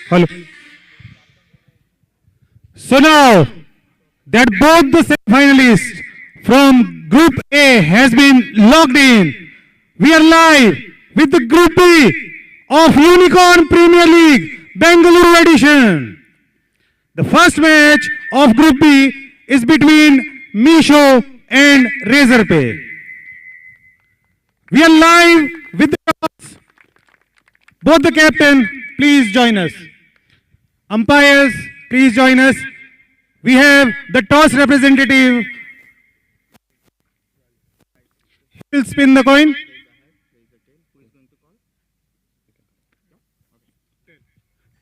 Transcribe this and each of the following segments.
Hello. So now that both the semi-finalists from Group A has been locked in, we are live with the Group B of Unicorn Premier League Bengaluru edition. The first match of Group B is between Meesho and Razorpay. We are live with the toss. Both the captain, please join us. Umpires, please join us. We have the toss representative. He will spin the coin.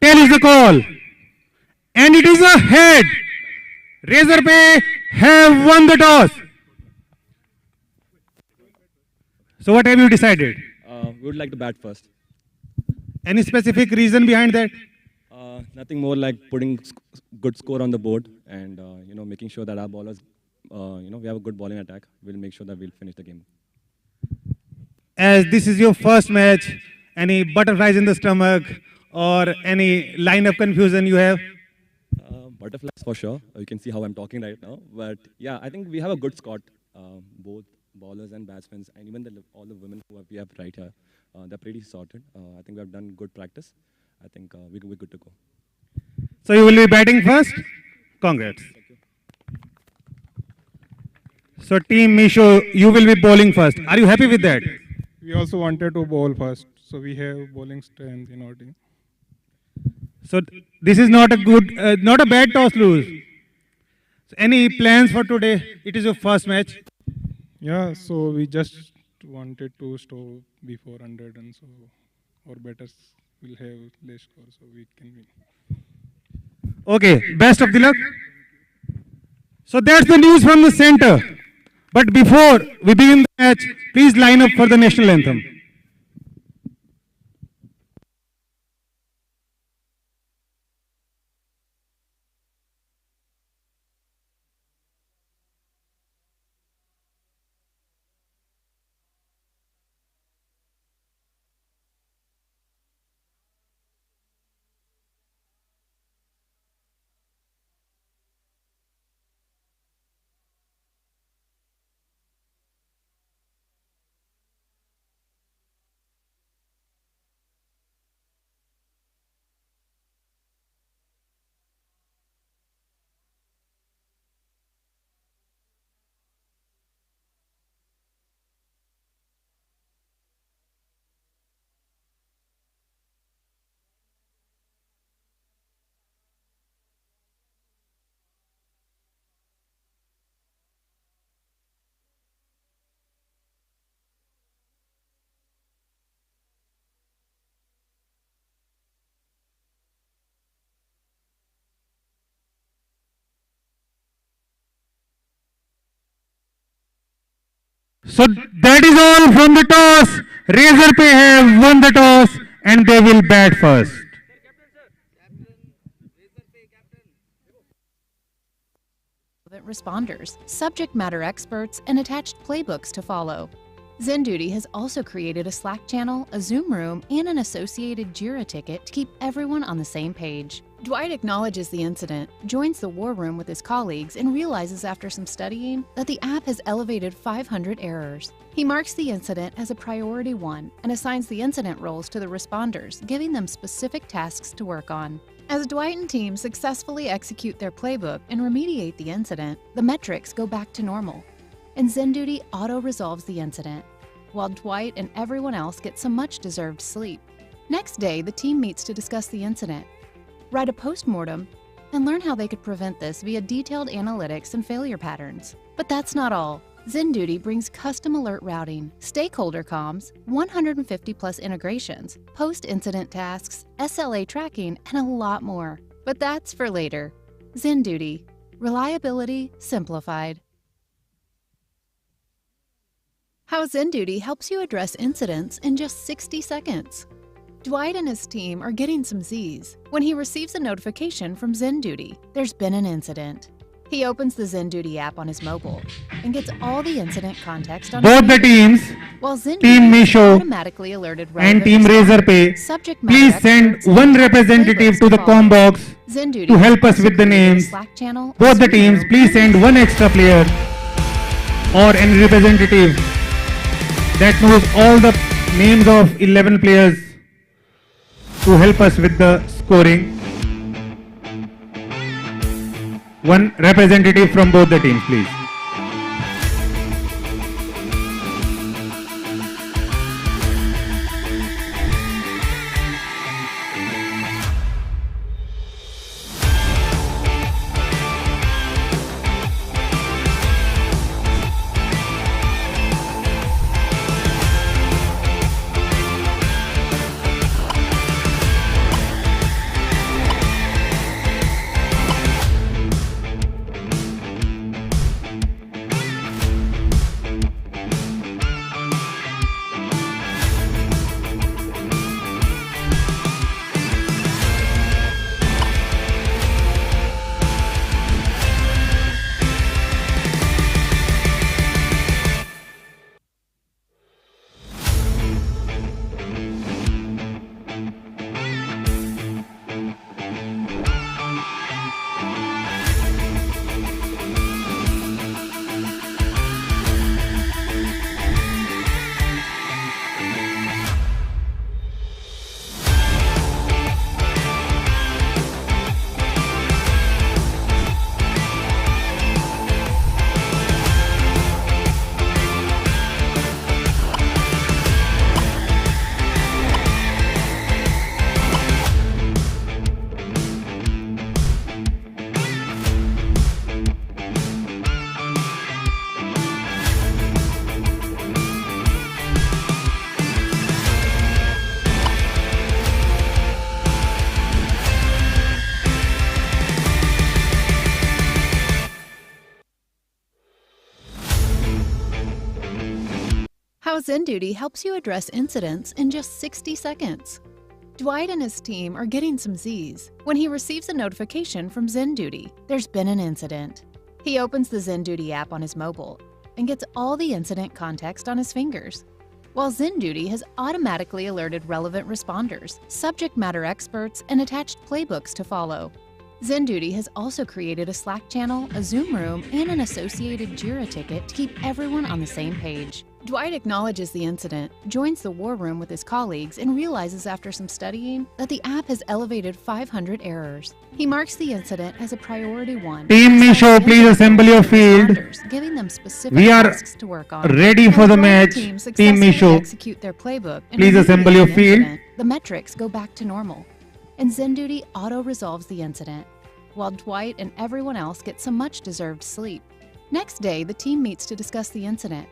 Tail is the call. And it is a head. Razorpay have won the toss. So what have you decided? We would like to bat first. Any specific reason behind that? Nothing more like putting good score on the board and making sure that our ballers, we have a good bowling attack. We'll make sure that we'll finish the game. As this is your first match, any butterflies in the stomach or any line of confusion you have? Butterflies for sure. You can see how I'm talking right now. But yeah, I think we have a good squad, both bowlers and batsmen, and even all the women we have right here. They're pretty sorted. I think we have done good practice. I think we're good to go. So you will be batting first? Congrats. So Team Meesho, you will be bowling first. Are you happy with that? We also wanted to bowl first, so we have bowling strength in our team. So this is not a good, not a bad toss lose. So any plans for today? It is your first match. Yeah, so we just wanted to stop before 100, and so our batters will have less score, so we can win. Okay, best of the luck. So that's the news from the center. But before we begin the match, please line up for the national anthem. So that is all from the toss. Razorpay have won the toss and they will bat first. Responders, subject matter experts, and attached playbooks to follow. ZenDuty has also created a Slack channel, a Zoom room, and an associated Jira ticket to keep everyone on the same page. Dwight acknowledges the incident, joins the war room with his colleagues, and realizes after some studying that the app has elevated 500 errors. He marks the incident as a priority 1 and assigns the incident roles to the responders, giving them specific tasks to work on. As Dwight and team successfully execute their playbook and remediate the incident, the metrics go back to normal, and ZenDuty auto-resolves the incident, while Dwight and everyone else get some much-deserved sleep. Next day, the team meets to discuss the incident, write a post-mortem, and learn how they could prevent this via detailed analytics and failure patterns. But that's not all. ZenDuty brings custom alert routing, stakeholder comms, 150+ integrations, post-incident tasks, SLA tracking, and a lot more. But that's for later. ZenDuty. Reliability simplified. How ZenDuty helps you address incidents in just 60 seconds. Dwight and his team are getting some Z's when he receives a notification from ZenDuty. There's been an incident. He opens the ZenDuty app on his mobile and gets all the incident context on Both the teams, while ZenDuty Team Meesho automatically alerted and relevant Team responders, Razorpay, subject matter please send experts, and one attached representative playbooks to the follow. com box ZenDuty to help us also with the created a names. Slack channel, Both the Zoom teams, room, please and send one extra player or any representative that knows all the names of 11 players to help us with the scoring. One representative from both the teams, please. How ZenDuty helps you address incidents in just 60 seconds. Dwight and his team are getting some Z's when he receives a notification from ZenDuty. There's been an incident. He opens the ZenDuty app on his mobile and gets all the incident context on his fingers, while ZenDuty has automatically alerted relevant responders, subject matter experts, and attached playbooks to follow. ZenDuty has also created a Slack channel, a Zoom room, and an associated Jira ticket to keep everyone on the same page. Dwight acknowledges the incident, joins the war room with his colleagues, and realizes after some studying that the app has elevated 500 errors. He marks the incident as a priority 1. Team Meesho, please assemble your field. Giving them specific We are tasks to work on. ready for As the Dwight and match. team Team successfully Meesho, execute their playbook and please assemble remediate your the field. incident, the metrics go back to normal, and ZenDuty auto-resolves the incident, while Dwight and everyone else get some much-deserved sleep. Next day, the team meets to discuss the incident,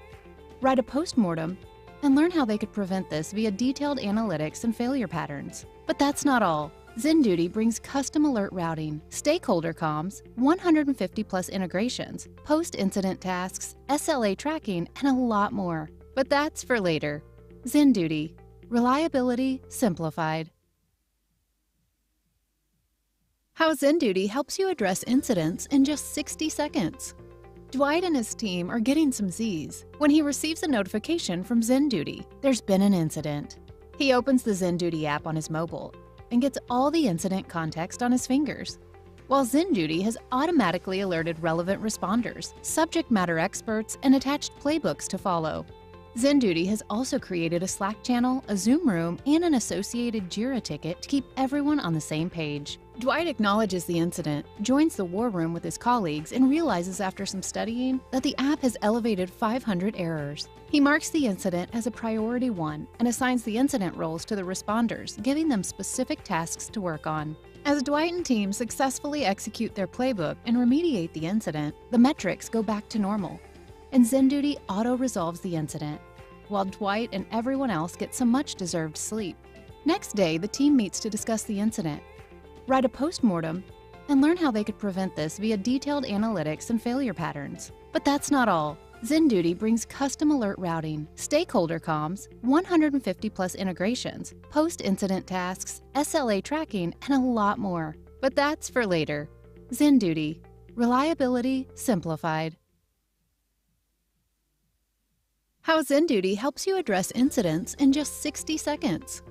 write a post-mortem, and learn how they could prevent this via detailed analytics and failure patterns. But that's not all. ZenDuty brings custom alert routing, stakeholder comms, 150-plus integrations, post-incident tasks, SLA tracking, and a lot more. But that's for later. ZenDuty. Reliability simplified. How ZenDuty helps you address incidents in just 60 seconds. Dwight and his team are getting some Z's when he receives a notification from ZenDuty. There's been an incident. He opens the ZenDuty app on his mobile and gets all the incident context on his fingers, while ZenDuty has automatically alerted relevant responders, subject matter experts, and attached playbooks to follow. ZenDuty has also created a Slack channel, a Zoom room, and an associated Jira ticket to keep everyone on the same page. Dwight acknowledges the incident, joins the war room with his colleagues, and realizes after some studying that the app has elevated 500 errors. He marks the incident as a priority 1 and assigns the incident roles to the responders, giving them specific tasks to work on. As Dwight and team successfully execute their playbook and remediate the incident, the metrics go back to normal, and ZenDuty auto-resolves the incident, while Dwight and everyone else get some much-deserved sleep. Next day, the team meets to discuss the incident, write a post-mortem, and learn how they could prevent this via detailed analytics and failure patterns. But that's not all. ZenDuty brings custom alert routing, stakeholder comms, 150-plus integrations, post-incident tasks, SLA tracking, and a lot more. But that's for later. ZenDuty. Reliability simplified. How ZenDuty helps you address incidents in just 60 seconds.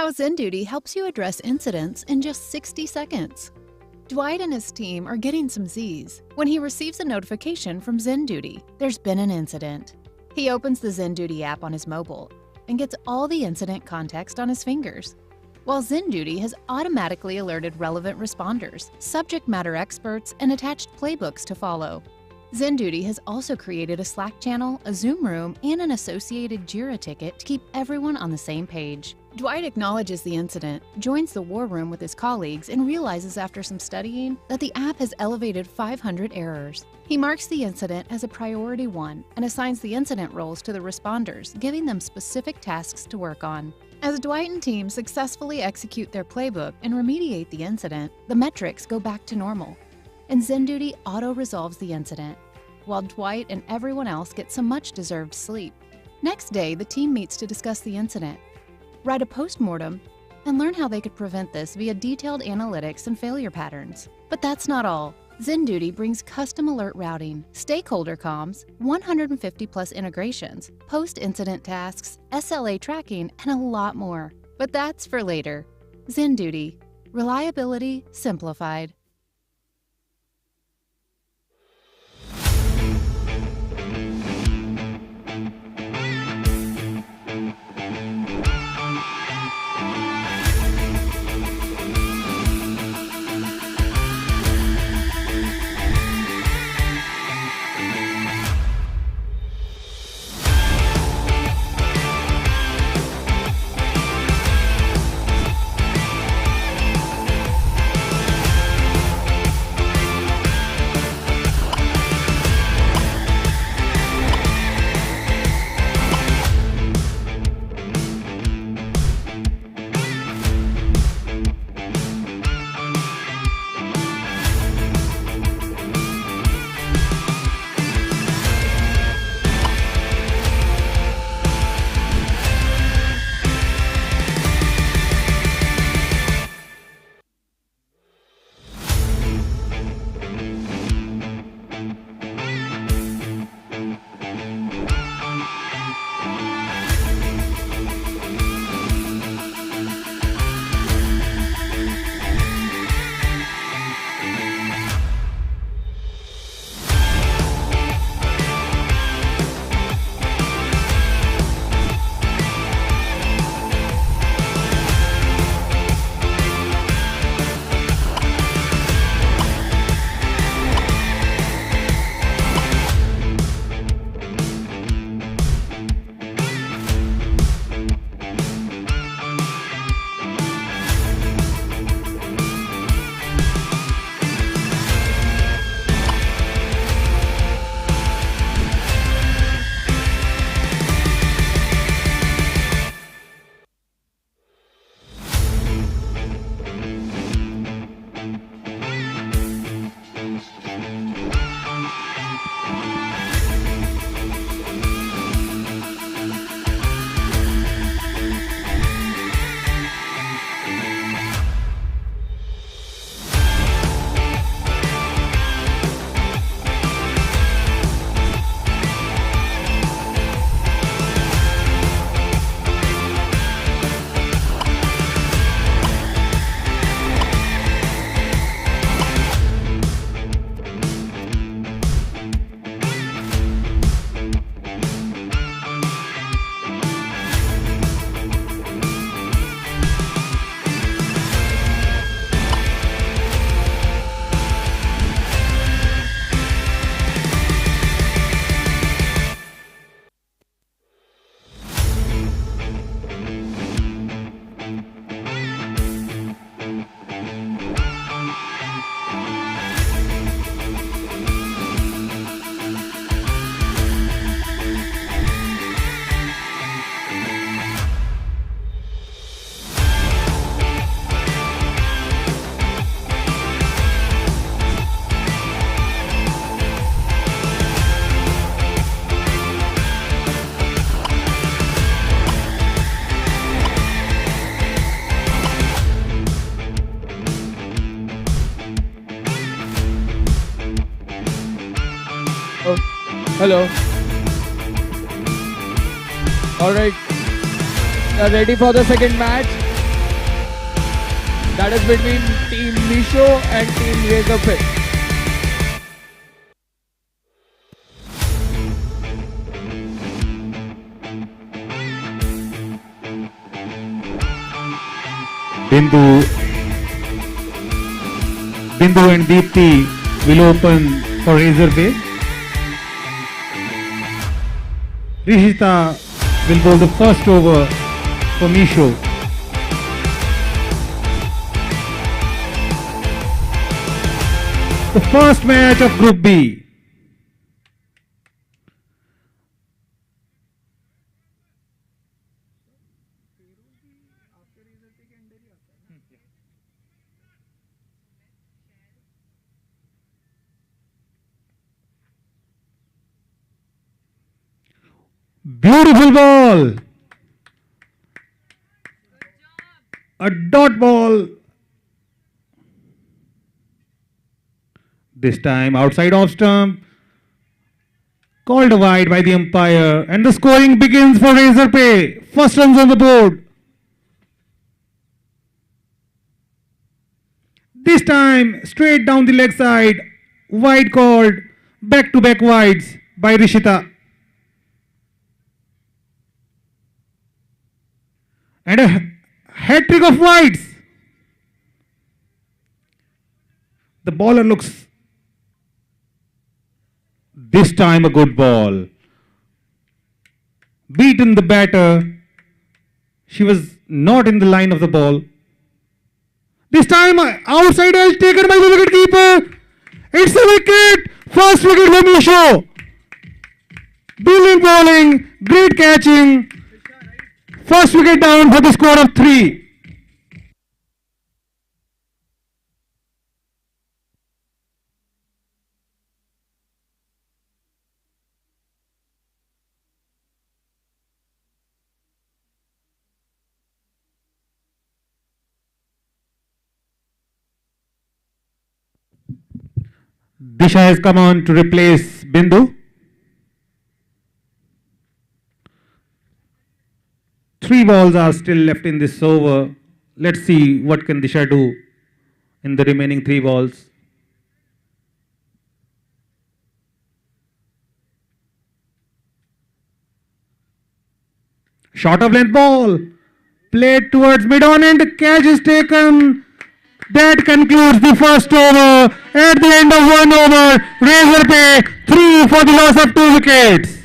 How ZenDuty helps you address incidents in just 60 seconds. Dwight and his team are getting some Z's when he receives a notification from ZenDuty. There's been an incident. He opens the ZenDuty app on his mobile and gets all the incident context on his fingers, while ZenDuty has automatically alerted relevant responders, subject matter experts, and attached playbooks to follow. ZenDuty has also created a Slack channel, a Zoom room, and an associated Jira ticket to keep everyone on the same page. Dwight acknowledges the incident, joins the war room with his colleagues, and realizes after some studying that the app has elevated 500 errors. He marks the incident as a priority 1 and assigns the incident roles to the responders, giving them specific tasks to work on. As Dwight and team successfully execute their playbook and remediate the incident, the metrics go back to normal, and ZenDuty auto-resolves the incident, while Dwight and everyone else get some much-deserved sleep. Next day, the team meets to discuss the incident, write a post-mortem, and learn how they could prevent this via detailed analytics and failure patterns. But that's not all. ZenDuty brings custom alert routing, stakeholder comms, 150+ integrations, post-incident tasks, SLA tracking, and a lot more. But that's for later. ZenDuty. Reliability simplified. Hello. All right. Ready for the second match? That is between Team Meesho and Team Razorpay. Bindu and Deepthi will open for Razorpay. Rishita will bowl the first over for Meesho. The first match of Group B. Beautiful ball. A dot ball. This time outside off stump. Called wide by the umpire. And the scoring begins for Razorpay. First runs on the board. This time straight down the leg side. Wide called. Back to back wides by Rishita. And a hat trick of wides. The bowler looks this time a good ball. Beaten the batter. She was not in the line of the ball. This time outside edge taken by the wicket keeper. It's a wicket. First wicket for Meesho. Brilliant bowling. Great catching. First wicket down for the score of 3. Disha has come on to replace Bindu. 3 balls are still left in this over. Let's see what can Disha do in the remaining 3 balls. Short of length ball. Played towards mid-on and the catch is taken. That concludes the first over. At the end of 1 over, Razorpay 3 for the loss of 2 wickets.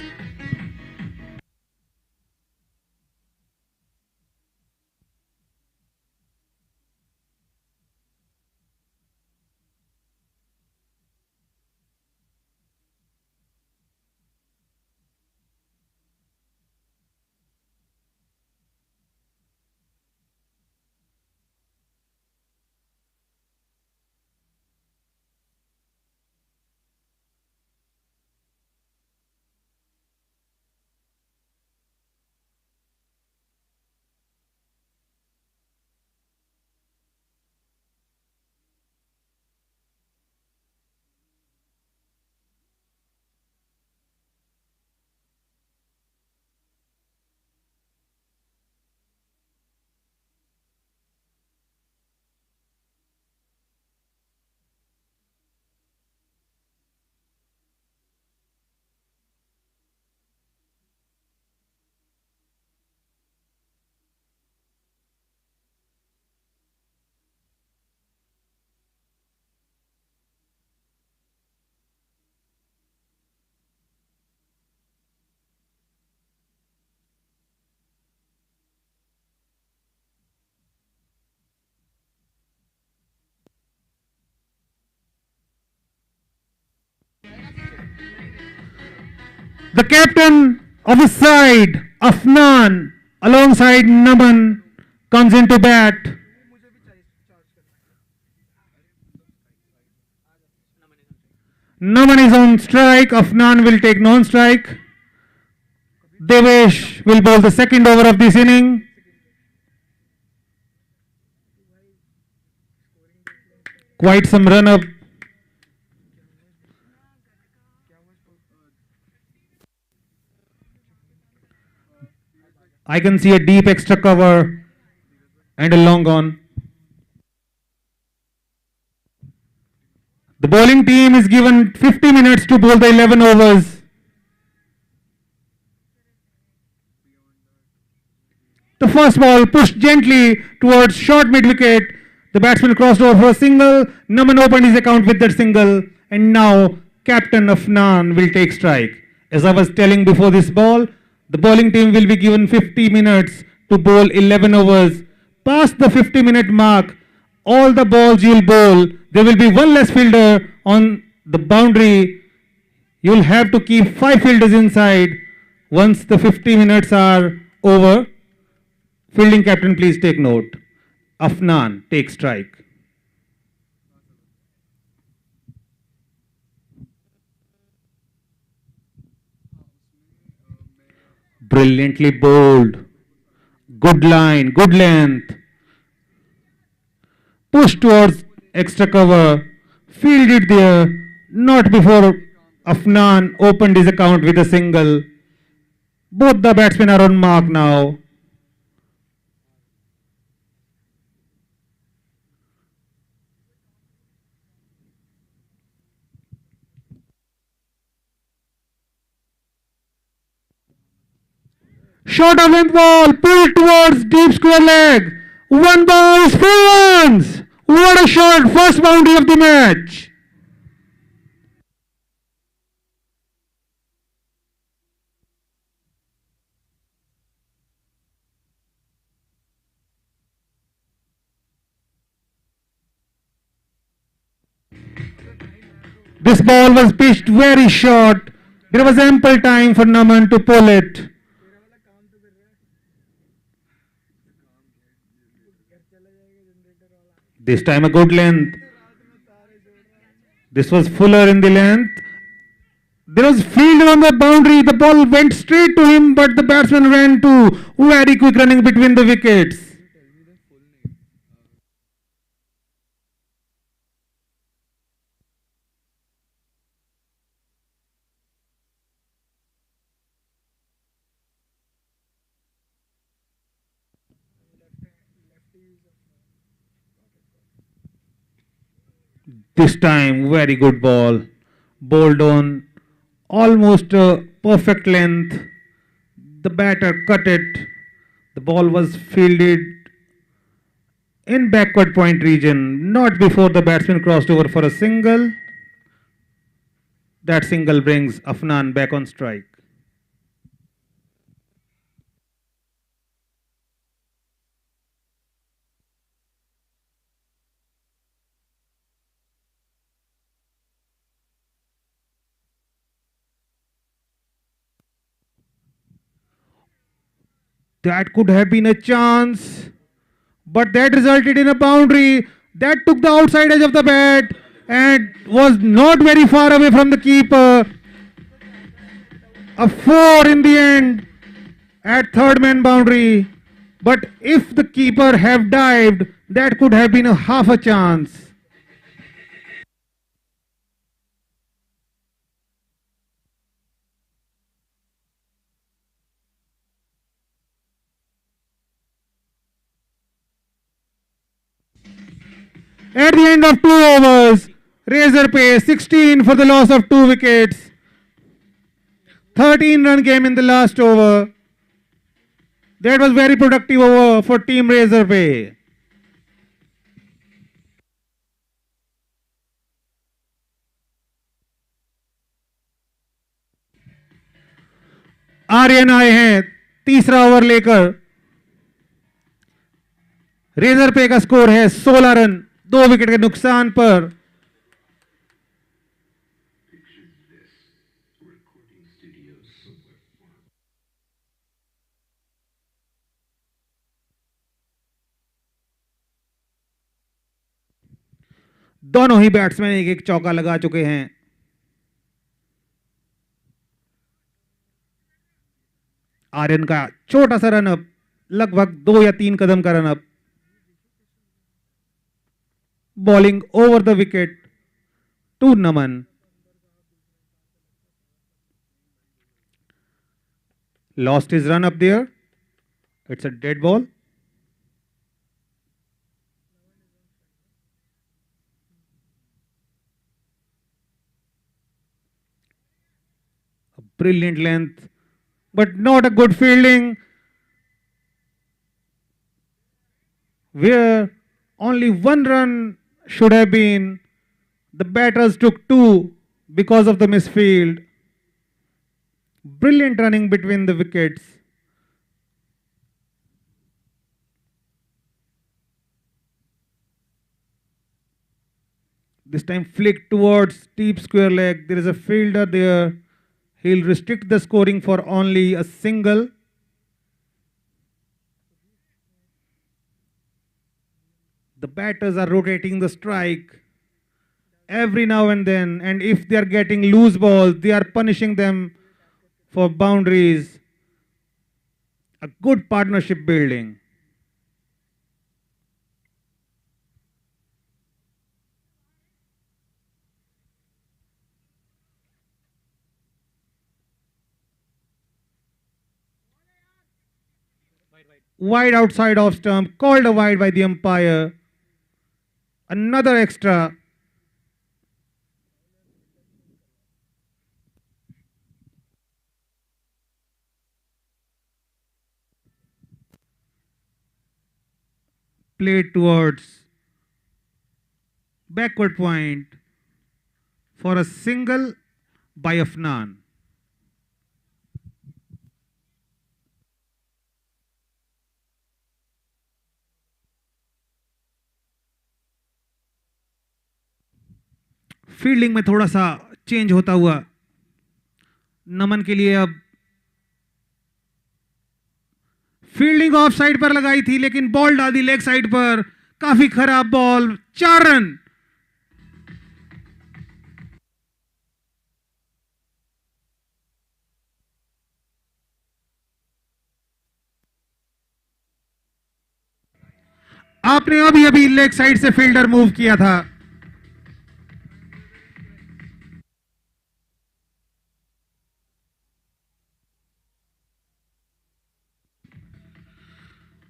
The captain of his side, Afnan, alongside Naman, comes into bat. Naman is on strike. Afnan will take non-strike. Devesh will bowl the second over of this inning. Quite some run-up. I can see a deep extra cover and a long on. The bowling team is given 50 minutes to bowl the 11 overs. The first ball pushed gently towards short mid-wicket. The batsman crossed over for a single. Naman opened his account with that single. And now Captain Afnan will take strike. As I was telling before this ball, the bowling team will be given 50 minutes to bowl 11 overs. Past the 50-minute mark, all the balls you will bowl, there will be one less fielder on the boundary. You will have to keep 5 fielders inside once the 50 minutes are over. Fielding captain, please take note. Afnan, take strike. Brilliantly bowled. Good line, good length. Push towards extra cover. Fielded there. Not before Afnan opened his account with a single. Both the batsmen are on mark now. Short of length ball, pulled towards deep square leg. One ball, 4 runs. What a shot, first boundary of the match. This ball was pitched very short. There was ample time for Naman to pull it. This time a good length. This was fuller in the length. There was fielder on the boundary. The ball went straight to him, but the batsman ran to very quick running between the wickets. This time, very good ball. Bowled on almost a perfect length. The batter cut it. The ball was fielded in backward point region, not before the batsman crossed over for a single. That single brings Afnan back on strike. That could have been a chance, but that resulted in a boundary. That took the outside edge of the bat and was not very far away from the keeper. A 4 in the end at third man boundary. But if the keeper have dived, that could have been a half a chance. At the end of 2 overs, Razorpay 16 for the loss of 2 wickets. 13-run game in the last over. That was very productive over for Team Razorpay. Aryan आए हैं तीसरा over लेकर. Razorpay का score है 16 run 2 wicket के नुकसान पर. दोनों ही बैट्समैन एक एक चौका लगा चुके हैं. आर्यन का छोटा सा रन अप, लगभग 2 या 3 कदम का run up. Bowling over the wicket to Naman. Lost his run up there. It's a dead ball. Brilliant length, but not a good fielding, where only one run should have been. The batters took two because of the misfield. Brilliant running between the wickets. This time flick towards deep square leg. There is a fielder there. He'll restrict the scoring for only a single. The batters are rotating the strike every now and then, and if they are getting loose balls, they are punishing them for boundaries. A good partnership building. Wide outside off stump, called a wide by the umpire. Another extra. Played towards backward point for a single by Afnan. Fielding में थोड़ा सा change होता हुआ नमन के लिए अब fielding of side पर लगाई थी, लेकिन बॉल डाल दी लेग साइड पर. काफी खराब बॉल. 4 रन. आपने अभी अभी लेग साइड से फील्डर मूव किया था.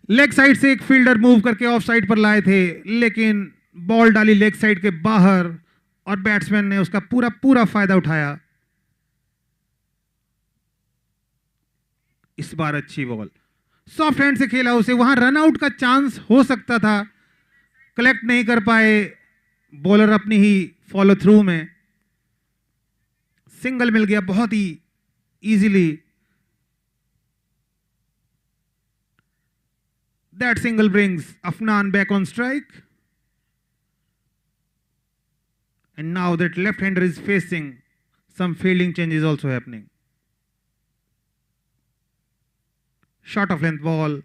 लेग साइड से एक फील्डर मूव करके ऑफ साइड पर लाए थे, लेकिन बॉल डाली लेग साइड के बाहर और बैट्समैन ने उसका पूरा पूरा फायदा उठाया. इस बार अच्छी बॉल, सॉफ्ट हैंड से खेला उसे. वहां रन आउट का चांस हो सकता था, कलेक्ट नहीं कर पाए बॉलर अपनी ही फॉलो थ्रू में. सिंगल मिल गया बहुत ही easily. That single brings Afnan back on strike. And now that left-hander is facing, some fielding change is also happening. Short of length ball,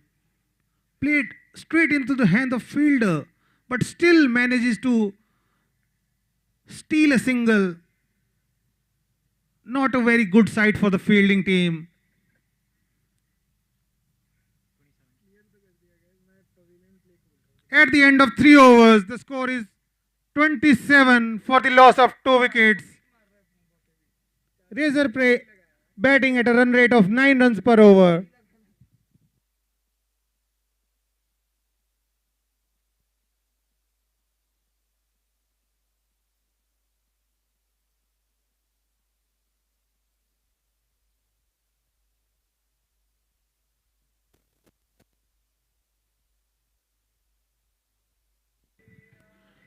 played straight into the hand of fielder, but still manages to steal a single. Not a very good sight for the fielding team. At the end of 3 overs, the score is 27 for the loss of 2 wickets. Razorpay batting at a run rate of 9 runs per over.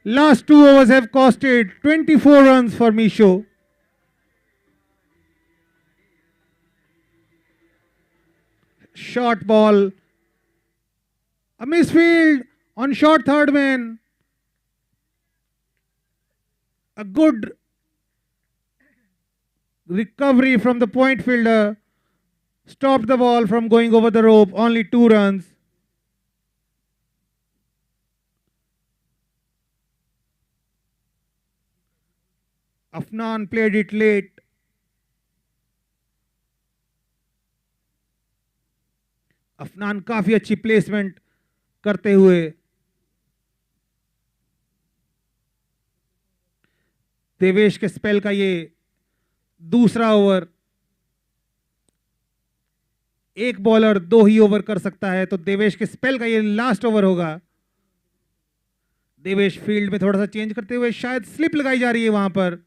Last 2 overs have costed 24 runs for Meesho. Short ball. A misfield on short third man. A good recovery from the point fielder. Stopped the ball from going over the rope. Only 2 runs. Afnan played it late. Afnan काफी अच्छी placement करते हुए देवेश के spell का ये दूसरा over. एक bowler 2 ही over कर सकता है, तो देवेश के स्पेल का ये लास्ट ओवर होगा. देवेश फील्ड में थोड़ा सा चेंज करते हुए, शायद स्लिप लगाई जा रही है वहां पर.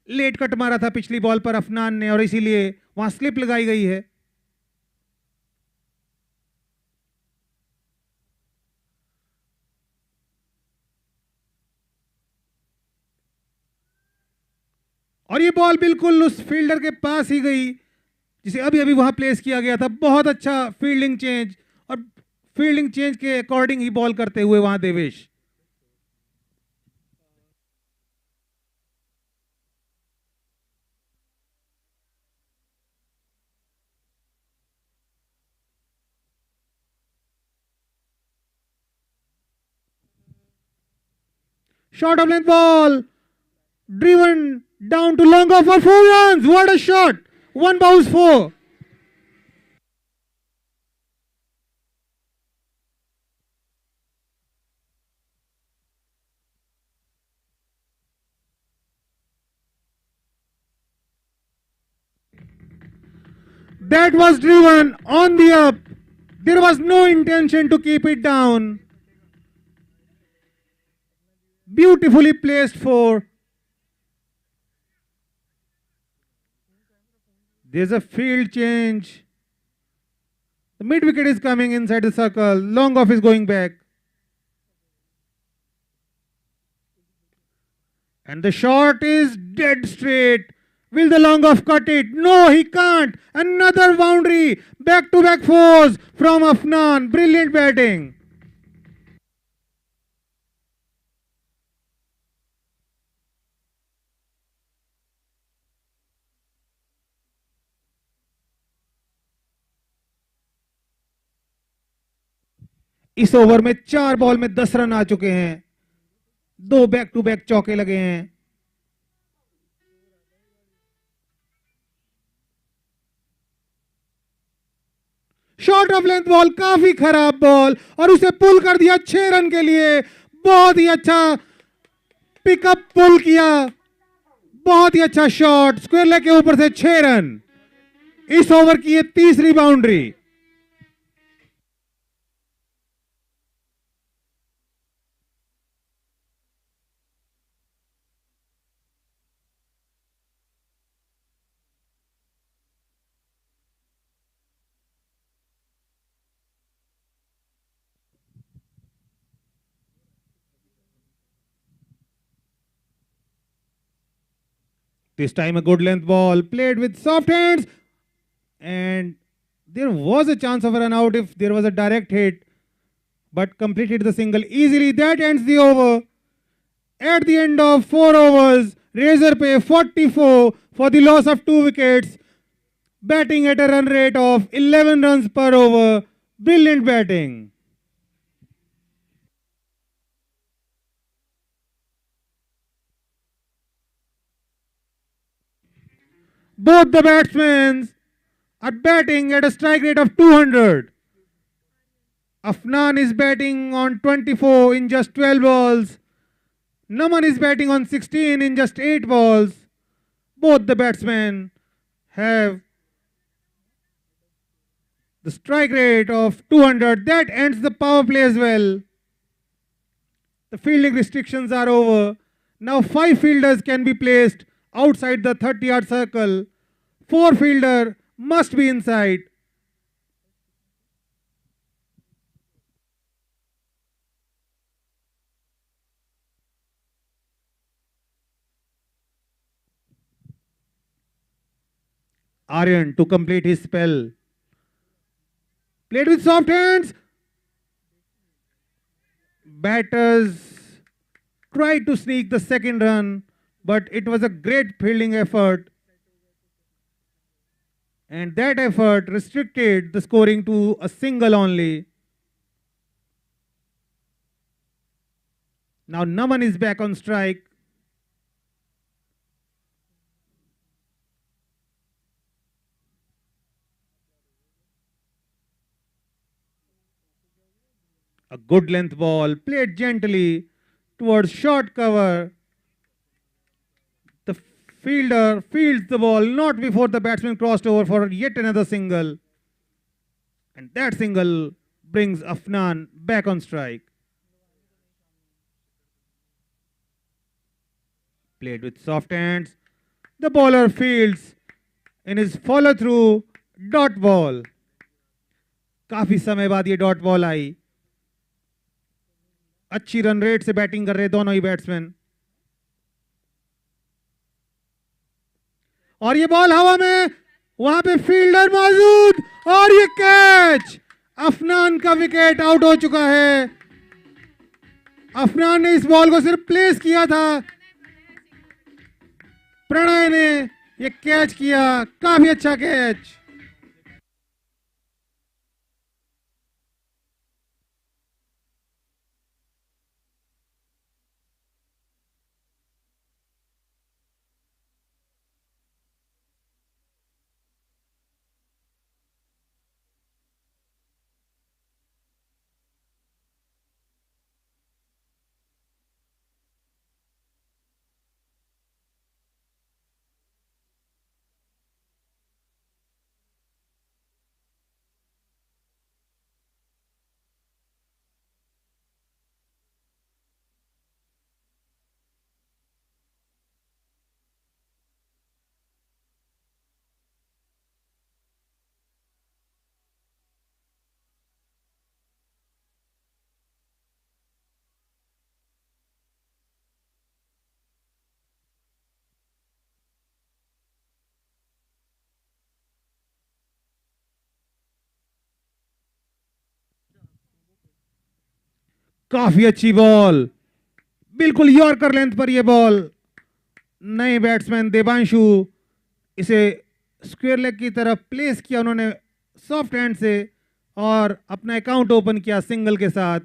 लेट कट मारा था पिछली बॉल पर अफनान ने और इसीलिए वहां स्लिप लगाई गई है। और ये बॉल बिल्कुल उस फील्डर के पास ही गई जिसे अभी अभी वहां प्लेस किया गया था। बहुत अच्छा फील्डिंग चेंज, और फील्डिंग चेंज के अकॉर्डिंग ही बॉल करते हुए वहां Devesh. Shot of length ball, driven down to long off for 4 runs. What a shot! One bounce 4. That was driven on the up. There was no intention to keep it down. Beautifully placed 4. There's a field change. The mid wicket is coming inside the circle. Long off is going back. And the shot is dead straight. Will the long off cut it? No, he can't. Another boundary. Back to back 4s from Afnan. Brilliant batting. इस over में 4 ball में 10 run आ चुके हैं। 2 back to back चौके लगे हैं। Short of length ball, काफी खराब बॉल, और उसे पुल कर दिया 6 रन के लिए। बहुत ही अच्छा पिकअप, पुल किया, बहुत ही अच्छा शॉट, स्क्वायर लेग के ऊपर से 6 रन। इस ओवर की ये तीसरी boundary. This time a good length ball, played with soft hands, and there was a chance of a run out if there was a direct hit, but completed the single easily. That ends the over. At the end of 4 overs, Razorpay 44 for the loss of 2 wickets, batting at a run rate of 11 runs per over. Brilliant batting. Both the batsmen are batting at a strike rate of 200. Afnan is batting on 24 in just 12 balls. Naman is batting on 16 in just 8 balls. Both the batsmen have the strike rate of 200. That ends the power play as well. The fielding restrictions are over. Now 5 fielders can be placed outside the 30-yard circle. 4 fielder must be inside. Aryan to complete his spell. Played with soft hands. Batters tried to sneak the second run, but it was a great fielding effort. And that effort restricted the scoring to a single only. Now Naman is back on strike. A good length ball, played gently towards short cover. The fielder fields the ball not before the batsman crossed over for yet another single. And that single brings Afnan back on strike. Played with soft hands. The bowler fields in his follow through dot ball. काफी समय बाद ये dot ball आई. अच्छी run rate से batting कर रहे दोनों ही batsman. और ये बॉल हवा में, वहां पे फील्डर मौजूद और ये कैच. अफनान का विकेट आउट हो चुका है. अफनान ने इस बॉल को सिर्फ प्लेस किया था. प्रणय ने ये कैच किया. काफी अच्छा कैच. काफी अच्छी बॉल, बिल्कुल यॉर्कर लेंथ पर यह बॉल. नए बैट्समैन देवांशु इसे स्क्वायर लेग की तरफ प्लेस किया उन्होंने सॉफ्ट हैंड से और अपना अकाउंट ओपन किया सिंगल के साथ.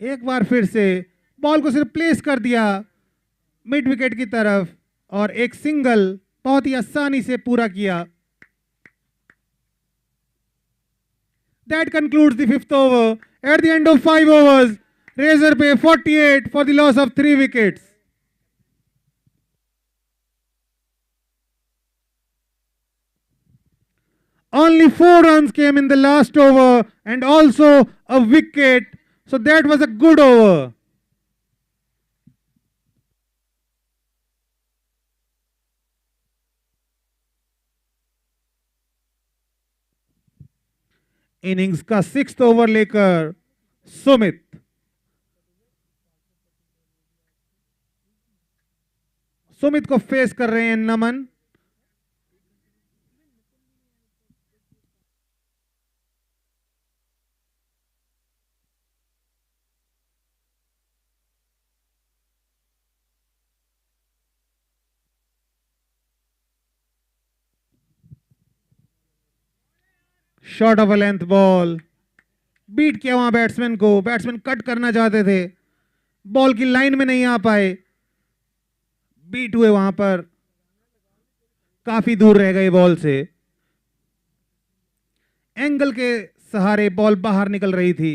एक बार फिर से बॉल को सिर्फ प्लेस कर दिया मिड विकेट की तरफ और एक सिंगल बहुत ही आसानी से पूरा किया. That concludes the fifth over. At the end of 5 overs, Razorpay 48 for the loss of 3 wickets. Only 4 runs came in the last over and also a wicket. So that was a good over. Innings का 6th over लेकर सुमित. सुमित को face कर रहे हैं Naman. Short of a length ball, beat किया वहां batsman को. Batsman cut करना चाहते थे, बॉल की लाइन में नहीं आ पाए, बीट हुए वहां पर. काफी दूर रह गए बॉल से. एंगल के सहारे बॉल बाहर निकल रही थी.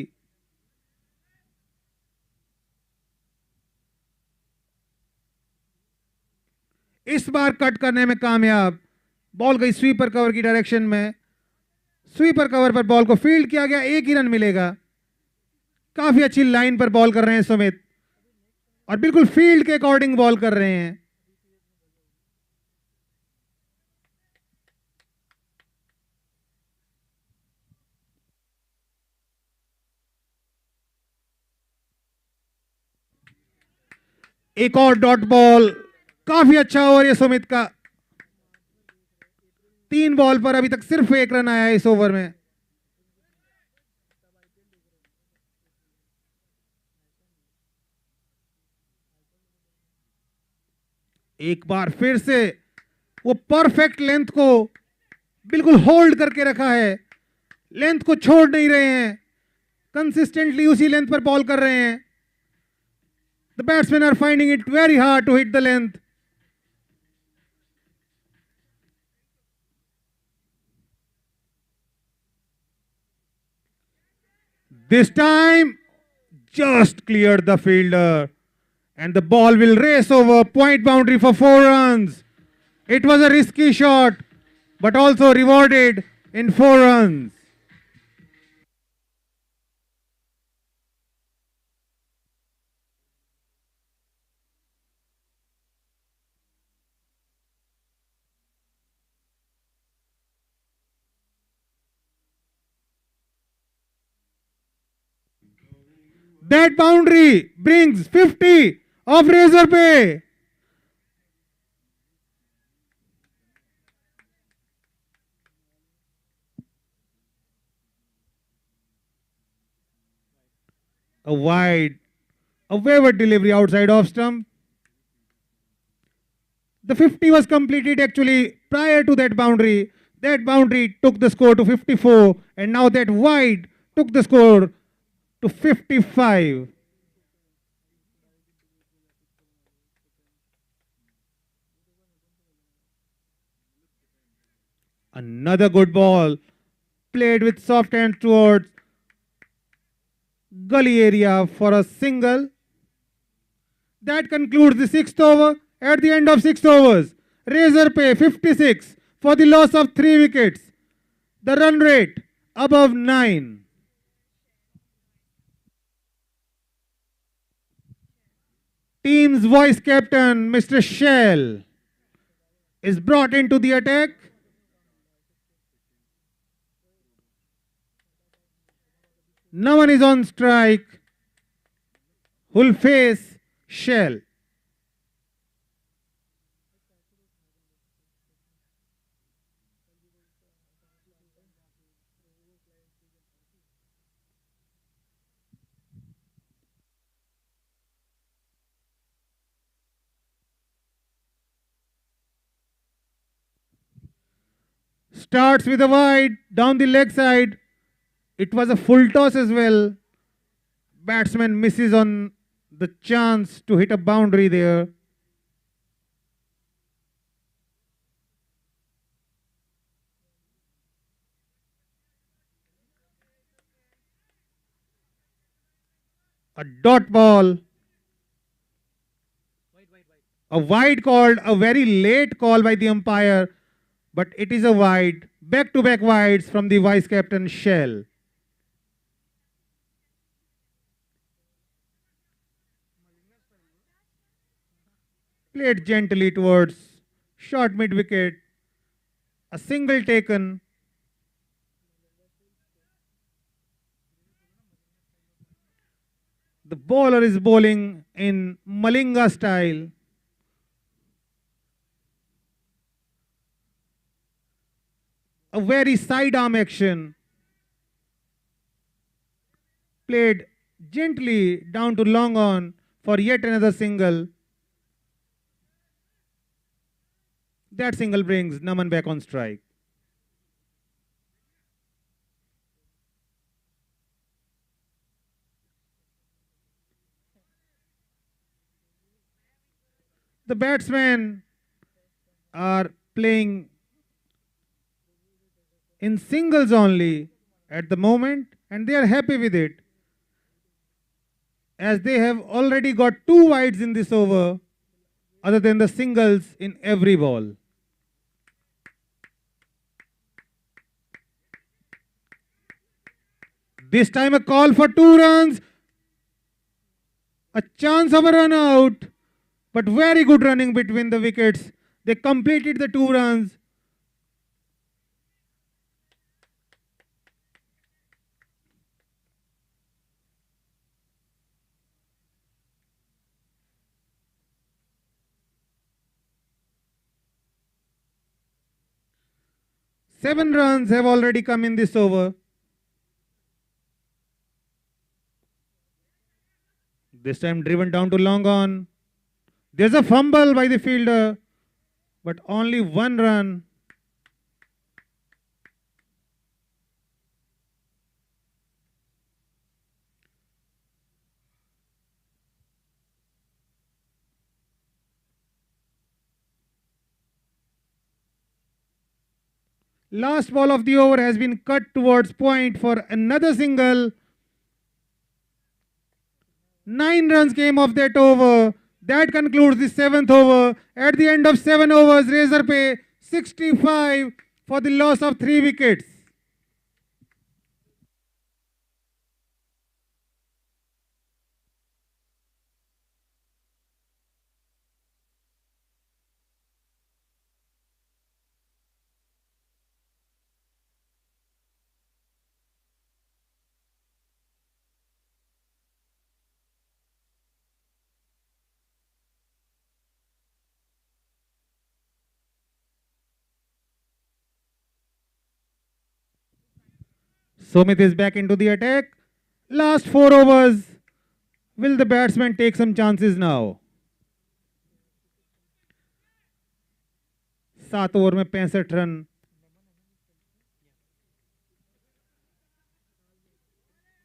इस बार कट करने में कामयाब. बॉल गई स्वीपर कवर की डायरेक्शन में. स्वीपर कवर पर बॉल को फील्ड किया गया. एक ही रन मिलेगा. काफी अच्छी लाइन पर बॉल कर रहे हैं सुमित और बिल्कुल फील्ड के अकॉर्डिंग बॉल कर रहे हैं. एक और डॉट बॉल. काफी अच्छा ओवर है सुमित का. 3 बॉल पर अभी तक सिर्फ 1 रन आया है इस ओवर में. एक बार फिर से वो परफेक्ट लेंथ को बिल्कुल होल्ड करके रखा है. लेंथ को छोड़ नहीं रहे हैं, कंसिस्टेंटली उसी लेंथ पर बॉल कर रहे हैं. The batsmen are finding it very hard to hit the length. This time, just cleared the fielder. And the ball will race over point boundary for 4 runs. It was a risky shot, but also rewarded in 4 runs. That boundary brings 50 of Razorpay. A wide, a wayward delivery outside off stump. The 50 was completed actually prior to that boundary. That boundary took the score to 54, and now that wide took the score to 55. Another good ball played with soft hands towards gully area for a single. That concludes the sixth over. At the end of 6 overs, Razorpay 56 for the loss of 3 wickets. The run rate above 9. Team's vice captain, Mr. Shell, is brought into the attack. No one is on strike. Who'll face Shell? Starts with a wide down the leg side. It was a full toss as well. Batsman misses on the chance to hit a boundary there. A dot ball. A wide called, a very late call by the umpire, but it is a wide. Back-to-back wides from the vice captain Shell. Played gently towards short mid-wicket. A single taken. The bowler is bowling in Malinga style. A very sidearm action. Played gently down to long on for yet another single. That single brings Naman back on strike. The batsmen are playing in singles only at the moment, and they are happy with it, as they have already got 2 wides in this over, other than the singles in every ball. This time a call for 2 runs. A chance of a run out, but very good running between the wickets. They completed the 2 runs. Seven runs have already come in this over. This time driven down to long on. There's a fumble by the fielder, but only 1 run. Last ball of the over has been cut towards point for another single. 9 runs came off that over. That concludes the 7th over. At the end of 7 overs, Razorpay 65 for the loss of 3 wickets. Sumit is back into the attack. Last 4 overs. Will the batsman take some chances now? 7 over में 65 run.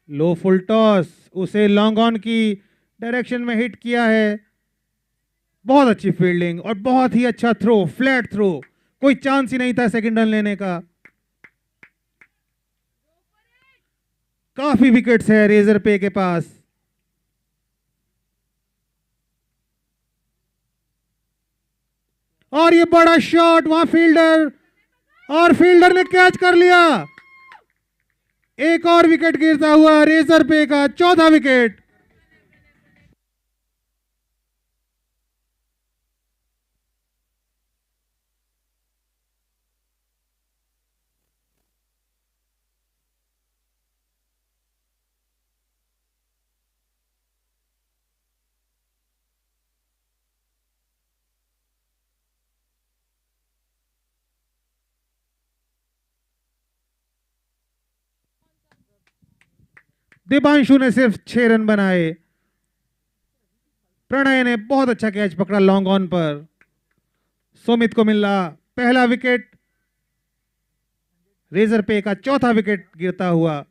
लो full toss, उसे long on की direction में hit किया है. बहुत अच्छी fielding और बहुत ही अच्छा थ्रो, फ्लैट थ्रो. कोई चांस ही नहीं था सेकंड रन लेने का. काफी विकेट्स है रेजर पे के पास. और ये बड़ा शॉट, वहां फील्डर, और फील्डर ने कैच कर लिया. एक और विकेट गिरता हुआ रेजर पे का, चौथा विकेट. दिबांशु ने सिर्फ 6 रन बनाए. प्रणय ने बहुत अच्छा कैच पकड़ा लॉन्ग ऑन पर. सुमित को मिला पहला विकेट. रेजर पे का चौथा विकेट गिरता हुआ.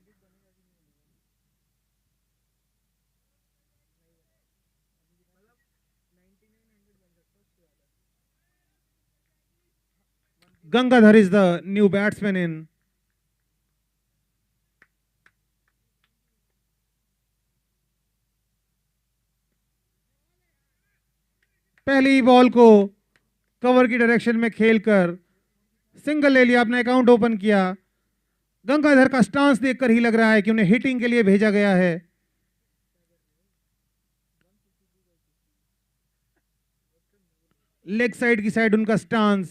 Gangadhar is the new batsman in. पहली बॉल को कवर की डायरेक्शन में खेलकर सिंगल ले लिया, अपना अकाउंट ओपन किया. गंगाधर का स्टांस देखकर ही लग रहा है कि उन्हें हिटिंग के लिए भेजा गया है. लेग साइड की साइड उनका स्टांस,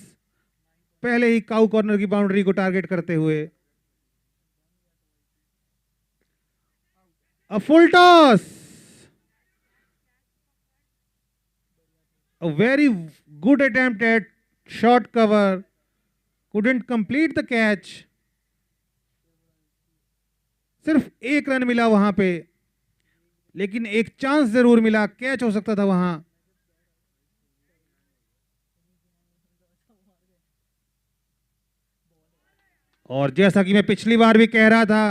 पहले ही काउ कॉर्नर की बाउंड्री को टारगेट करते हुए. A full toss. A very good attempt at short cover. Couldn't complete the catch. सिर्फ 1 रन मिला वहां पे, लेकिन एक चांस जरूर मिला, कैच हो सकता था वहां. और जैसा कि मैं पिछली बार भी कह रहा था,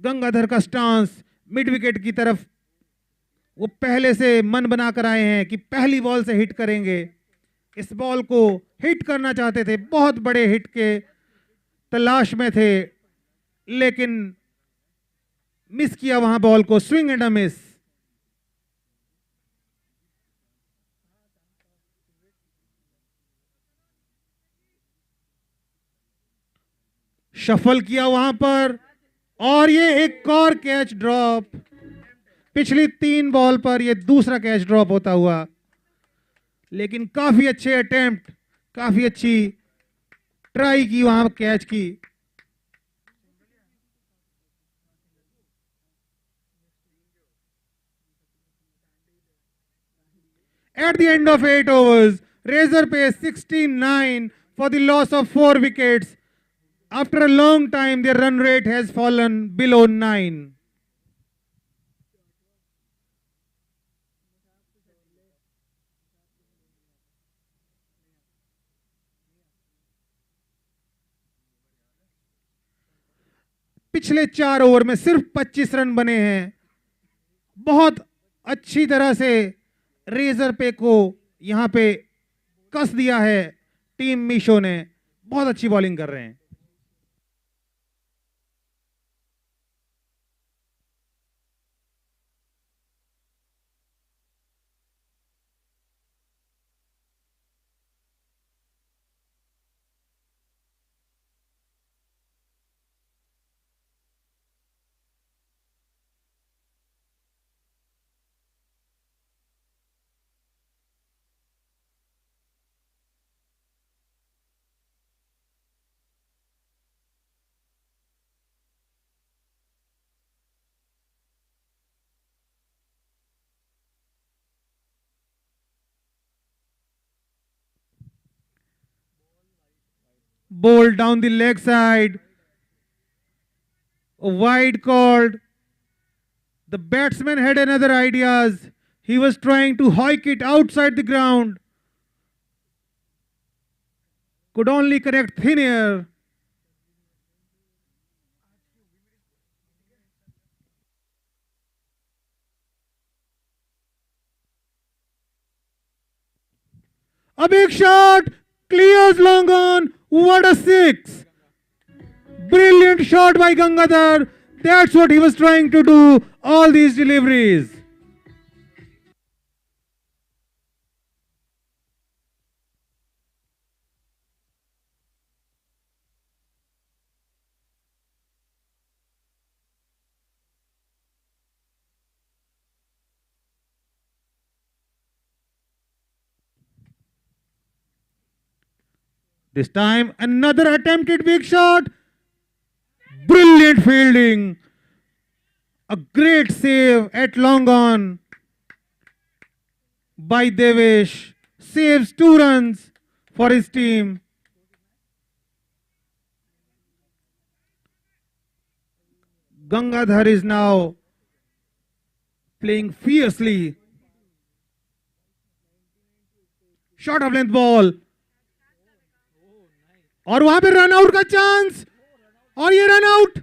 गंगाधर का स्टांस मिड विकेट की तरफ, वो पहले से मन बनाकर आए हैं कि पहली बॉल से हिट करेंगे. इस बॉल को हिट करना चाहते थे, बहुत बड़े हिट के तलाश में थे, लेकिन मिस किया वहां बॉल को. Swing and a miss. Shuffle किया वहां पर, और ये एक और कैच ड्रॉप. पिछली 3 बॉल पर यह दूसरा कैच ड्रॉप होता हुआ, लेकिन काफी अच्छे अटेम्प्ट, काफी अच्छी ट्राई की वहां कैच की. At the end of 8 overs, Razorpay 69 for the loss of 4 wickets. After a long time, their run rate has fallen below 9. पिछले 4 ओवर में सिर्फ 25 रन बने हैं. बहुत अच्छी तरह से रेजर पे को यहां पे कस दिया है टीम मीशो ने. बहुत अच्छी बॉलिंग कर रहे हैं. Ball down the leg side. A wide called. The batsman had another ideas. He was trying to hike it outside the ground. Could only connect thin air. A big shot. Clears long on. What a six. Brilliant shot by Gangadhar. That's what he was trying to do. All these deliveries. This time another attempted big shot. Brilliant fielding. A great save at long on by Devesh. Saves 2 runs for his team. Gangadhar is now playing fiercely. Short of length ball. और वहां पे run out का chance और ये run out.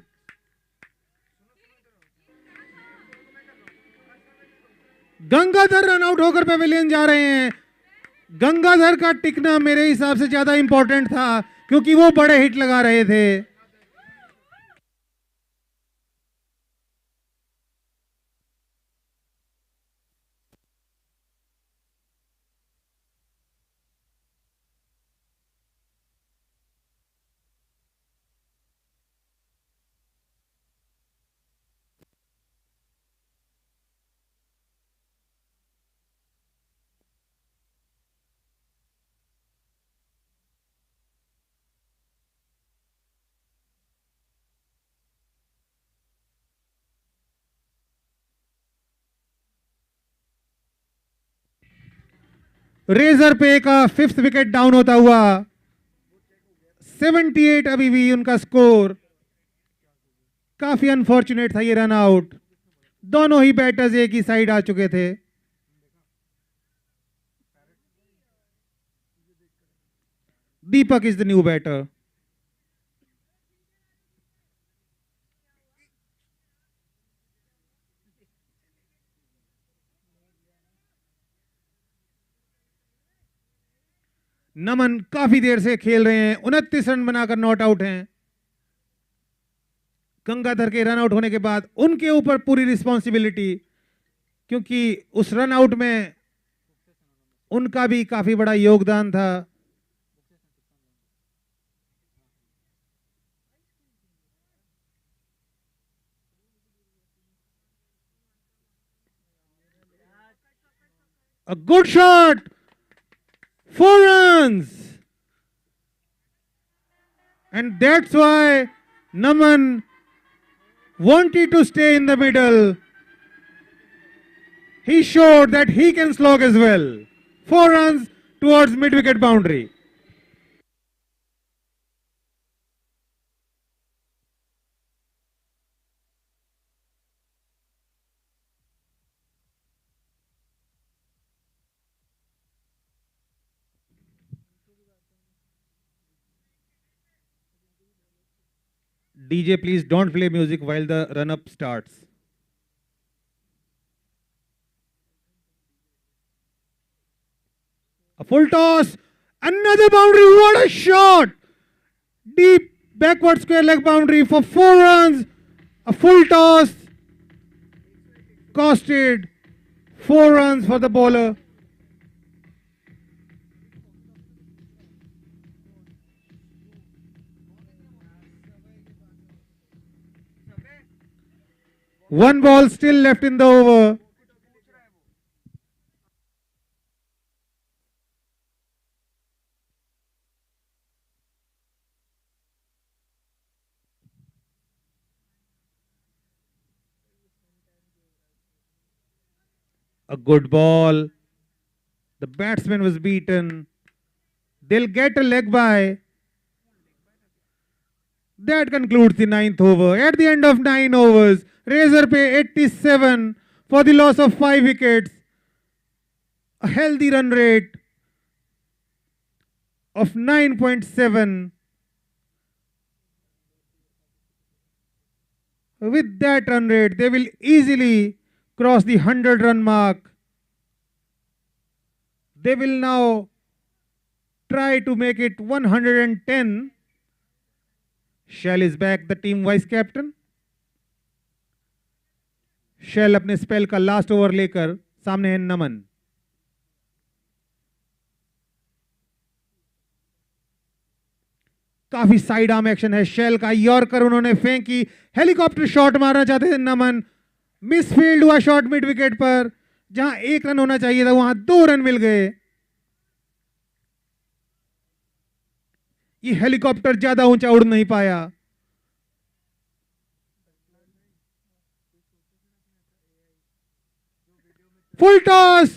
Gangadhar run out होकर Pavilion जा रहे हैं. गंगाधर का टिकना मेरे हिसाब से ज्यादा इंपॉर्टेंट था क्योंकि वो बड़े हिट लगा रहे थे. रेजर पे का 5th विकेट डाउन होता हुआ. 78 अभी भी उनका स्कोर. काफी अनफॉर्चुनेट था ये रन आउट. दोनों ही बैटर्स एक ही साइड आ चुके थे. दीपक इज द न्यू बैटर. नमन काफी देर से खेल रहे हैं. 29 रन बनाकर नॉट आउट हैं. गंगाधर के रन आउट होने के बाद उनके ऊपर पूरी रिस्पॉन्सिबिलिटी क्योंकि उस रन आउट में उनका भी काफी बड़ा योगदान था. A good shot. 4 runs. And that's why Naman wanted to stay in the middle. He showed that he can slog as well. 4 runs towards mid-wicket boundary. DJ, please don't play music while the run-up starts. A full toss. Another boundary. What a shot. Deep backward square leg boundary for 4 runs. A full toss. Costed 4 runs for the bowler. One ball still left in the over. A good ball. The batsman was beaten. They'll get a leg by. That concludes the 9th over. At the end of 9 overs, Razorpay 87 for the loss of 5 wickets. A healthy run rate of 9.7. With that run rate, they will easily cross the 100-run mark. They will now try to make it 110. Shell is back, the team vice captain. Shell अपने spell का last over लेकर सामने है नमन. काफी side arm action है shell का. Yorker उन्होंने फेंकी. हेलीकॉप्टर शॉट मारना चाहते थे नमन. मिसफील्ड हुआ शॉट मिड विकेट पर. जहां 1 रन होना चाहिए था वहां 2 रन मिल गए. ये हेलीकॉप्टर ज्यादा ऊंचा उड़ नहीं पाया. Full toss.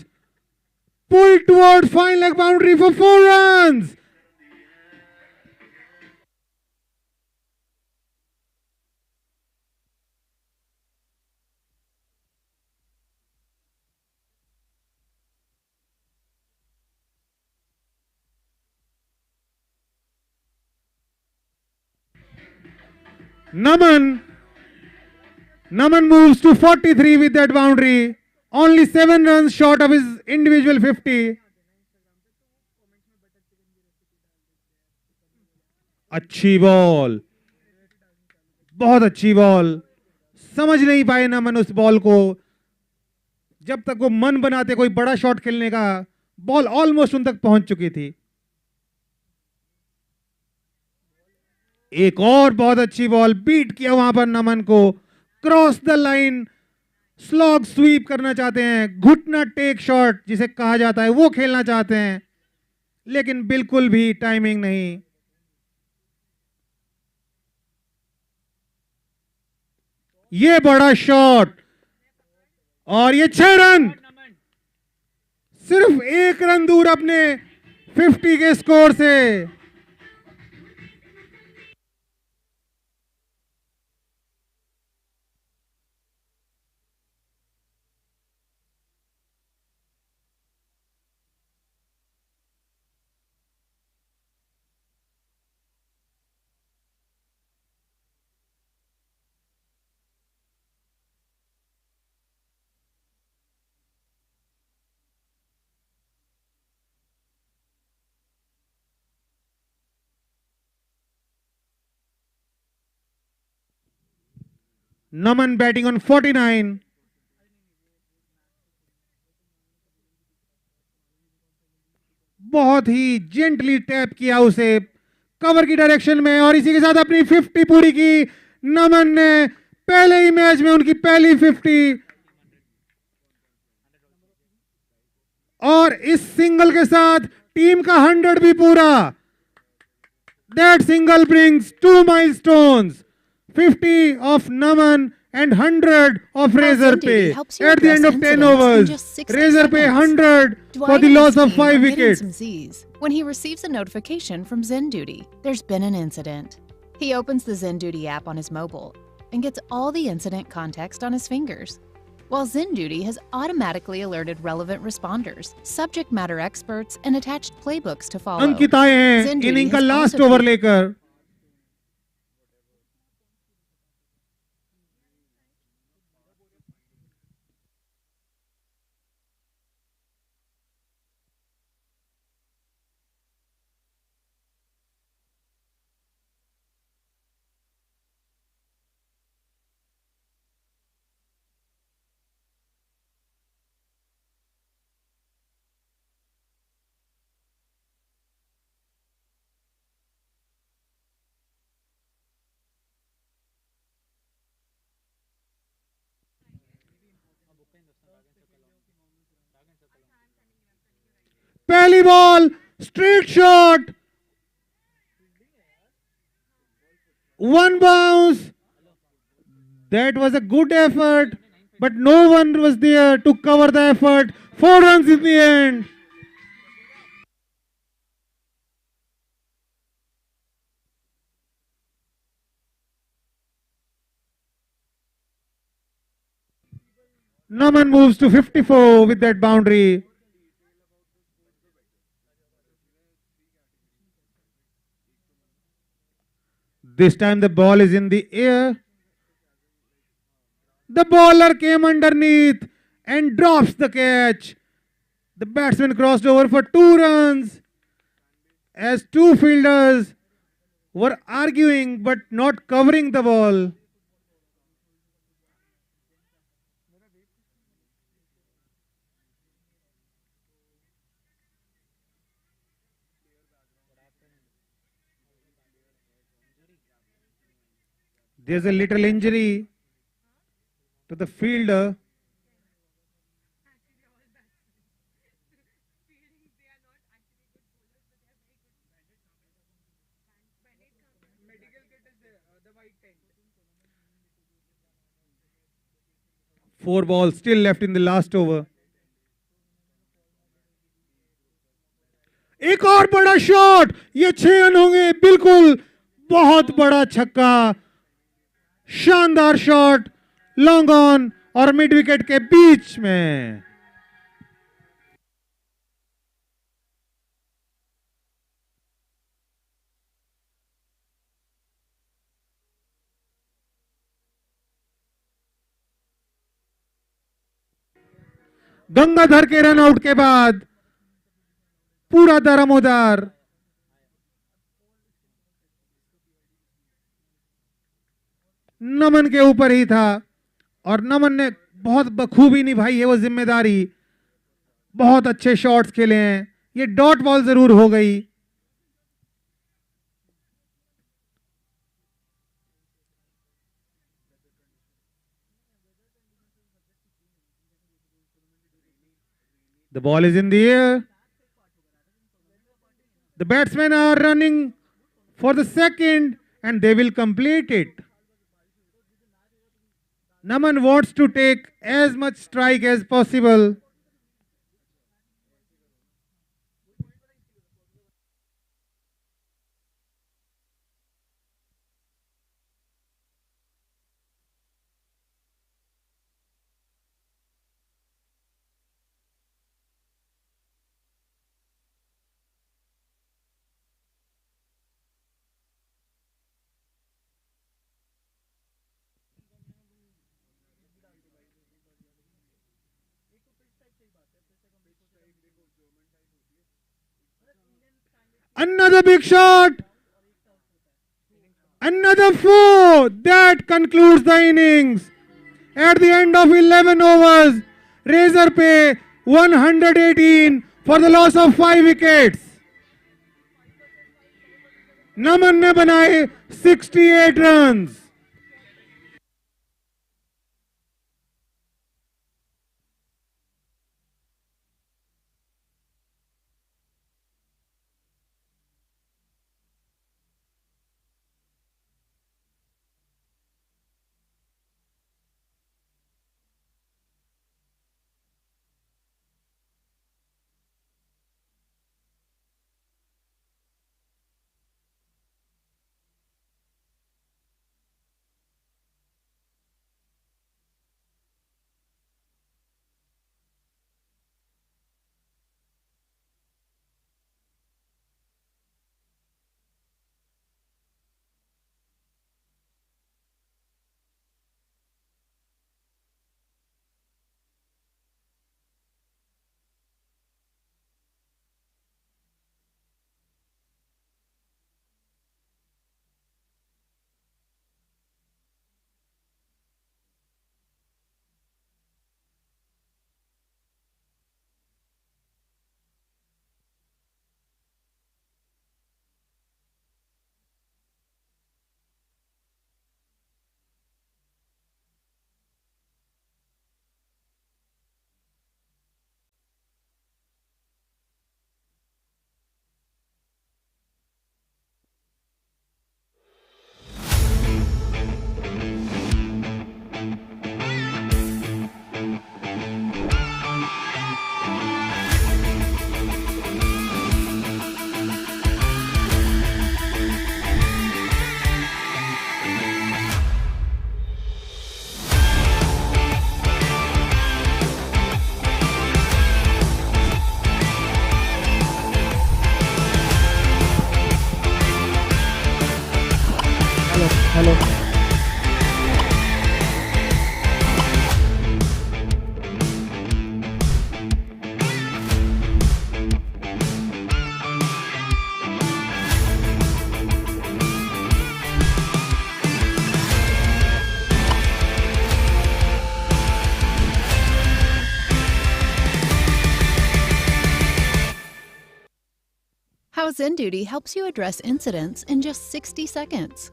Pull toward fine leg boundary for 4 runs. Naman moves to 43 with that boundary. Only 7 runs short of his individual 50. अच्छी बॉल, बहुत अच्छी बॉल. समझ नहीं पाए नमन उस बॉल को. जब तक वो मन बनाते कोई बड़ा शॉट खेलने का, बॉल ऑलमोस्ट उन तक पहुंच चुकी थी. एक और बहुत अच्छी बॉल. बीट किया वहां पर नमन को. Cross the line slog sweep करना चाहते हैं. घुटना टेक शॉट जिसे कहा जाता है वो खेलना चाहते हैं, लेकिन बिल्कुल भी टाइमिंग नहीं. ये बड़ा शॉट और ये 6 रन. सिर्फ 1 रन दूर अपने 50 के स्कोर से. Naman batting on 49. बहुत ही जेंटली टैप किया उसे कवर की डायरेक्शन में और इसी के साथ अपनी 50 पूरी की. नमन ने पहले ही मैच में उनकी पहली 50 और इस सिंगल के साथ टीम का 100 भी पूरा. That single brings 2 milestones. 50 of Naman and 100 of Razorpay. At the end of 10 overs, Razorpay 100 for the loss of 5 wickets. When he receives a notification from Zen Duty, there's been an incident. He opens the Zen Duty app on his mobile and gets all the incident context on his fingers. While Zen Duty has automatically alerted relevant responders, subject matter experts, and attached playbooks to follow. अंकित आए हैं inning का last over लेकर. पहली ball straight shot. 1 bounce. That was a good effort, but no one was there to cover the effort. 4 runs in the end. Naman moves to 54 with that boundary. This time the ball is in the air. The bowler came underneath and drops the catch. The batsman crossed over for 2 runs as two fielders were arguing but not covering the ball. There's a little injury to the fielder. Four balls still left in the last over. एक और बड़ा shot, ये 6 run होंगे बिल्कुल, बहुत बड़ा छक्का, शानदार शॉट, लॉन्ग ऑन और मिड विकेट के बीच में. गंगाधर के रन आउट के बाद पूरा दारोमदार नमन के ऊपर ही था और नमन ने बहुत बखूबी निभाई है वो जिम्मेदारी. बहुत अच्छे शॉट्स खेले हैं. ये डॉट बॉल जरूर हो गई. The ball is in the air. The batsmen are running for the second and they will complete it. Naman wants to take as much strike as possible. Another big shot. Another 4. That concludes the innings. At the end of 11 overs, Razorpay 118 for the loss of 5 wickets. Naman ने बनाए 68 runs. how ZenDuty helps you address incidents in just 60 seconds.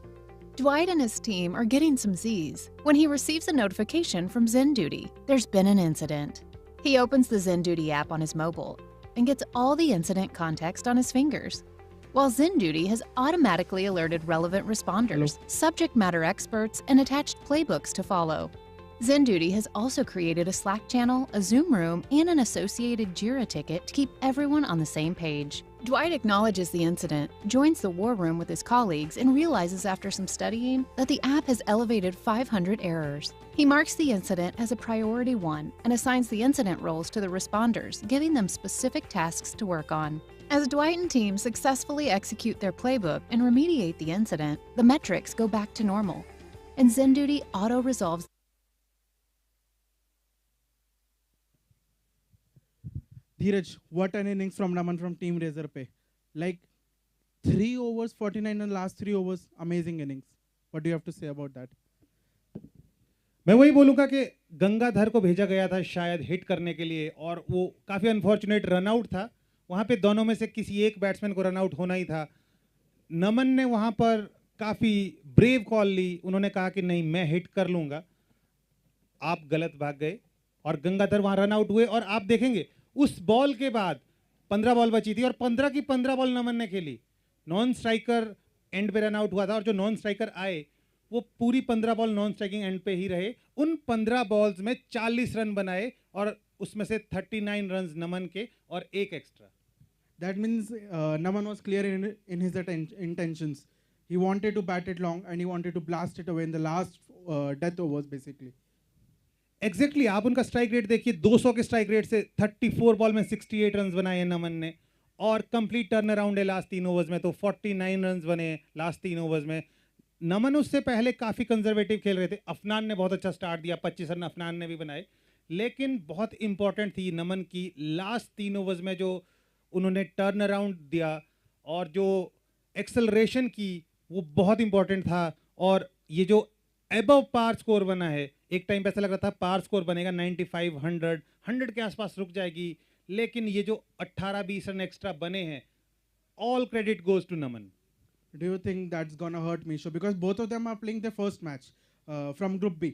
Dwight and his team are getting some Z's when he receives a notification from ZenDuty. There's been an incident. He opens the ZenDuty app on his mobile and gets all the incident context on his fingers, while ZenDuty has automatically alerted relevant responders, subject matter experts, and attached playbooks to follow. ZenDuty has also created a Slack channel, a Zoom room, and an associated Jira ticket to keep everyone on the same page. Dwight acknowledges the incident, joins the war room with his colleagues, and realizes after some studying that the app has elevated 500 errors. He marks the incident as a priority 1 and assigns the incident roles to the responders, giving them specific tasks to work on. As Dwight and team successfully execute their playbook and remediate the incident, the metrics go back to normal, and ZenDuty auto-resolves. Dheeraj, what an innings from Naman from Team Razorpay. Like 3 overs, 49 in the last 3 overs, amazing innings. What do you have to say about that? मैं वही बोलूँगा कि गंगाधर को भेजा गया था शायद hit करने के लिए, और वो काफ़ी अनफॉर्चुनेट रनआउट था। वहाँ पे दोनों में से किसी एक बैट्समैन को रनआउट होना ही था। नमन ने वहाँ पर काफ़ी ब्रेव कॉल ली, उन्होंने कहा कि नहीं मैं हिट कर लूँगा। आप गलत भाग गए और गंगाधर वहाँ रनआउट हुए, और आप देखेंगे उस बॉल के बाद 15 बॉल बची थी और 15 की 15 बॉल नमन ने खेली। नॉन स्ट्राइकर एंड पे रन आउट हुआ था, और जो नॉन स्ट्राइकर आए वो पूरी 15 बॉल नॉन स्ट्राइकिंग एंड पे ही रहे। उन 15 बॉल्स में 40 रन बनाए, और उसमें से 39 रन नमन के और एक extra. That means Naman was clear in his intentions. He wanted to bat it long and he wanted to blast it away in the last death overs basically. Exactly आप उनका strike rate देखिए, 200 के strike rate से 34 ball में 68 run बनाए हैं नमन ने, और कंप्लीट टर्न अराउंड है लास्ट 3 ओवर्स में, तो 49 रन बने लास्ट 3 ओवर्स में। नमन उससे पहले काफ़ी कंजर्वेटिव खेल रहे थे। अफनान ने बहुत अच्छा स्टार्ट दिया, 25 रन अफनान ने भी बनाए, लेकिन बहुत इंपॉर्टेंट थी नमन की लास्ट 3 ओवर्स में जो उन्होंने टर्न अराउंड दिया और जो एक्सेलरेशन की, वो बहुत इंपॉर्टेंट था। और ये जो एबव पार स्कोर बना है, एक टाइम पे ऐसा लग रहा था पार स्कोर बनेगा 95, 100 के आसपास रुक जाएगी, लेकिन ये जो 18-20 रन एक्स्ट्रा बने हैं, all credit goes to Naman. Do you think that's gonna hurt Meesho? Because both of them are playing their first match from Group B,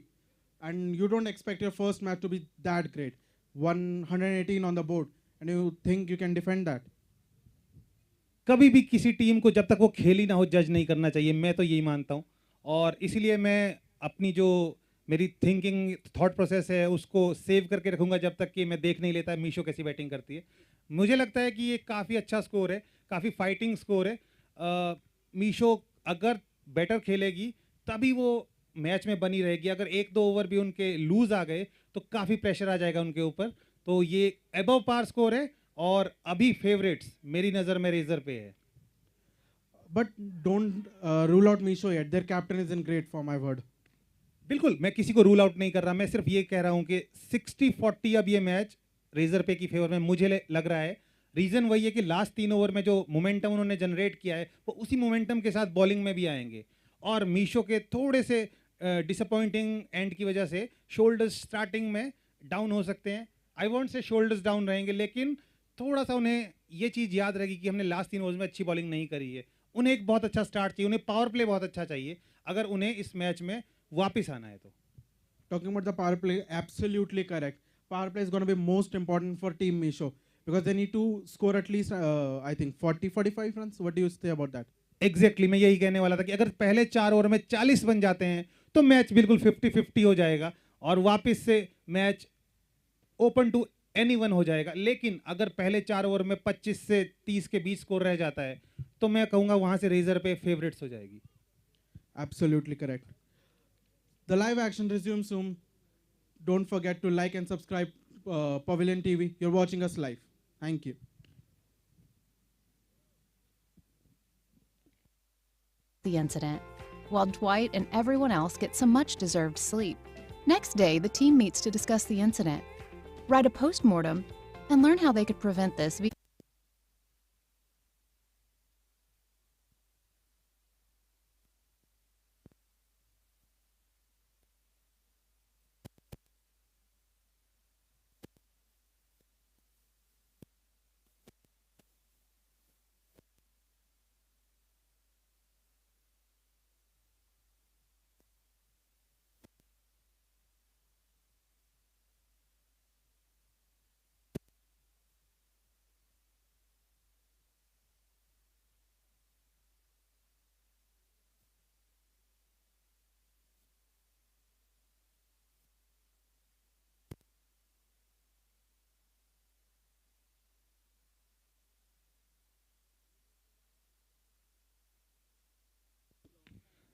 and you don't expect your first match to be that great. 118 on the board, and you think you can defend that? कभी भी किसी team को जब तक वो खेली ना हो जज नहीं करना चाहिए, मैं तो यही मानता हूँ। और इसीलिए मैं अपनी जो मेरी थिंकिंग थॉट प्रोसेस है उसको सेव करके रखूँगा जब तक कि मैं देख नहीं लेता मीशो कैसी बैटिंग करती है। मुझे लगता है कि ये काफ़ी अच्छा स्कोर है, काफ़ी फाइटिंग स्कोर है। मीशो अगर बेटर खेलेगी तभी वो मैच में बनी रहेगी। अगर 1-2 ओवर भी उनके लूज आ गए तो काफ़ी प्रेशर आ जाएगा उनके ऊपर। तो ये एबव पार स्कोर है, और अभी फेवरेट्स मेरी नज़र में रेजर पे है। But don't rule out Meesho yet. Their captain is in great form, I've heard. बिल्कुल, मैं किसी को रूल आउट नहीं कर रहा, मैं सिर्फ ये कह रहा हूँ कि 60-40 अब ये मैच रेजर पे की फेवर में मुझे लग रहा है। रीज़न वही है कि लास्ट 3 ओवर में जो मोमेंटम उन्होंने जनरेट किया है वो उसी मोमेंटम के साथ बॉलिंग में भी आएंगे, और मीशो के थोड़े से डिसअपॉइंटिंग एंड की वजह से शोल्डर्स स्टार्टिंग में डाउन हो सकते हैं। आई वॉन्ट से शोल्डर्स डाउन रहेंगे, लेकिन थोड़ा सा उन्हें ये चीज़ याद रहेगी कि हमने लास्ट 3 ओवर्स में अच्छी बॉलिंग नहीं करी है। उन्हें एक बहुत अच्छा स्टार्ट चाहिए, उन्हें पावर प्ले बहुत अच्छा चाहिए अगर उन्हें इस मैच में वापस आना है तो। Talking about the power play, absolutely correct. Power play is going to be most important for Team Meesho because they need to score at least, I think, 40-45 runs. What do you say about that? Exactly मैं यही कहने वाला था कि अगर पहले 4 over में 40 बन जाते हैं तो मैच बिल्कुल 50-50 हो जाएगा और वापस से मैच ओपन टू एनीवन हो जाएगा। लेकिन अगर पहले 4 ओवर में 25 से 30 के बीच स्कोर रह जाता है तो मैं कहूँगा वहाँ से रेजर पे फेवरेट्स हो जाएगी। Absolutely correct. The live action resumes soon. Don't forget to like and subscribe Pavilion TV. You're watching us live. Thank you. The incident, while Dwight and everyone else get some much-deserved sleep. Next day, the team meets to discuss the incident, write a post-mortem, and learn how they could prevent this.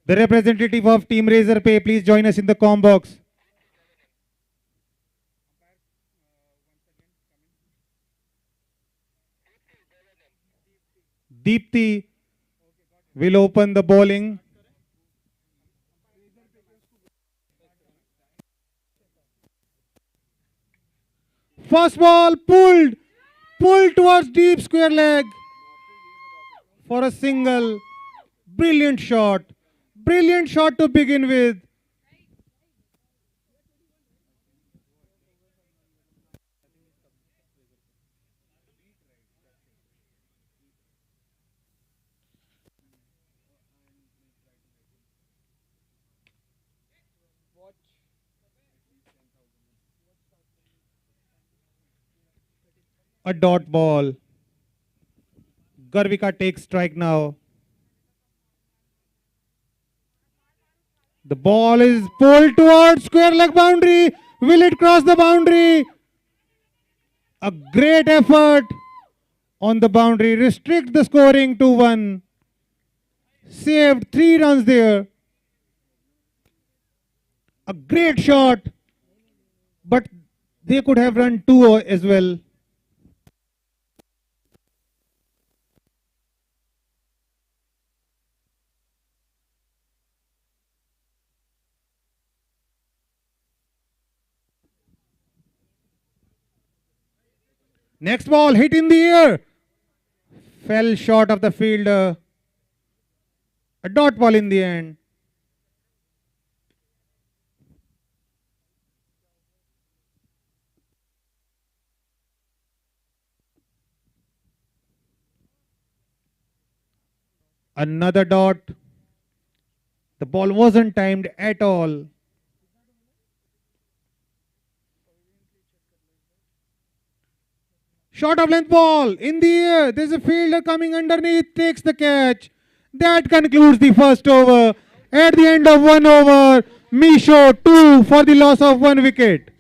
The representative of Team Razorpay, please join us in the comm box. Deepthi will open the bowling. First ball pulled towards deep square leg for a single. Brilliant shot to begin with. A dot ball. Garvika takes strike now. The ball is pulled towards square leg boundary. Will it cross the boundary? A great effort on the boundary. Restrict the scoring to 1. Saved 3 runs there. A great shot. But they could have run 2 as well. Next ball hit in the air. Fell short of the fielder. A dot ball in the end. Another dot. The ball wasn't timed at all. Short of length ball in the air. There's a fielder coming underneath, takes the catch. That concludes the first over. At the end of 1 over, Meesho 2 for the loss of 1 wicket.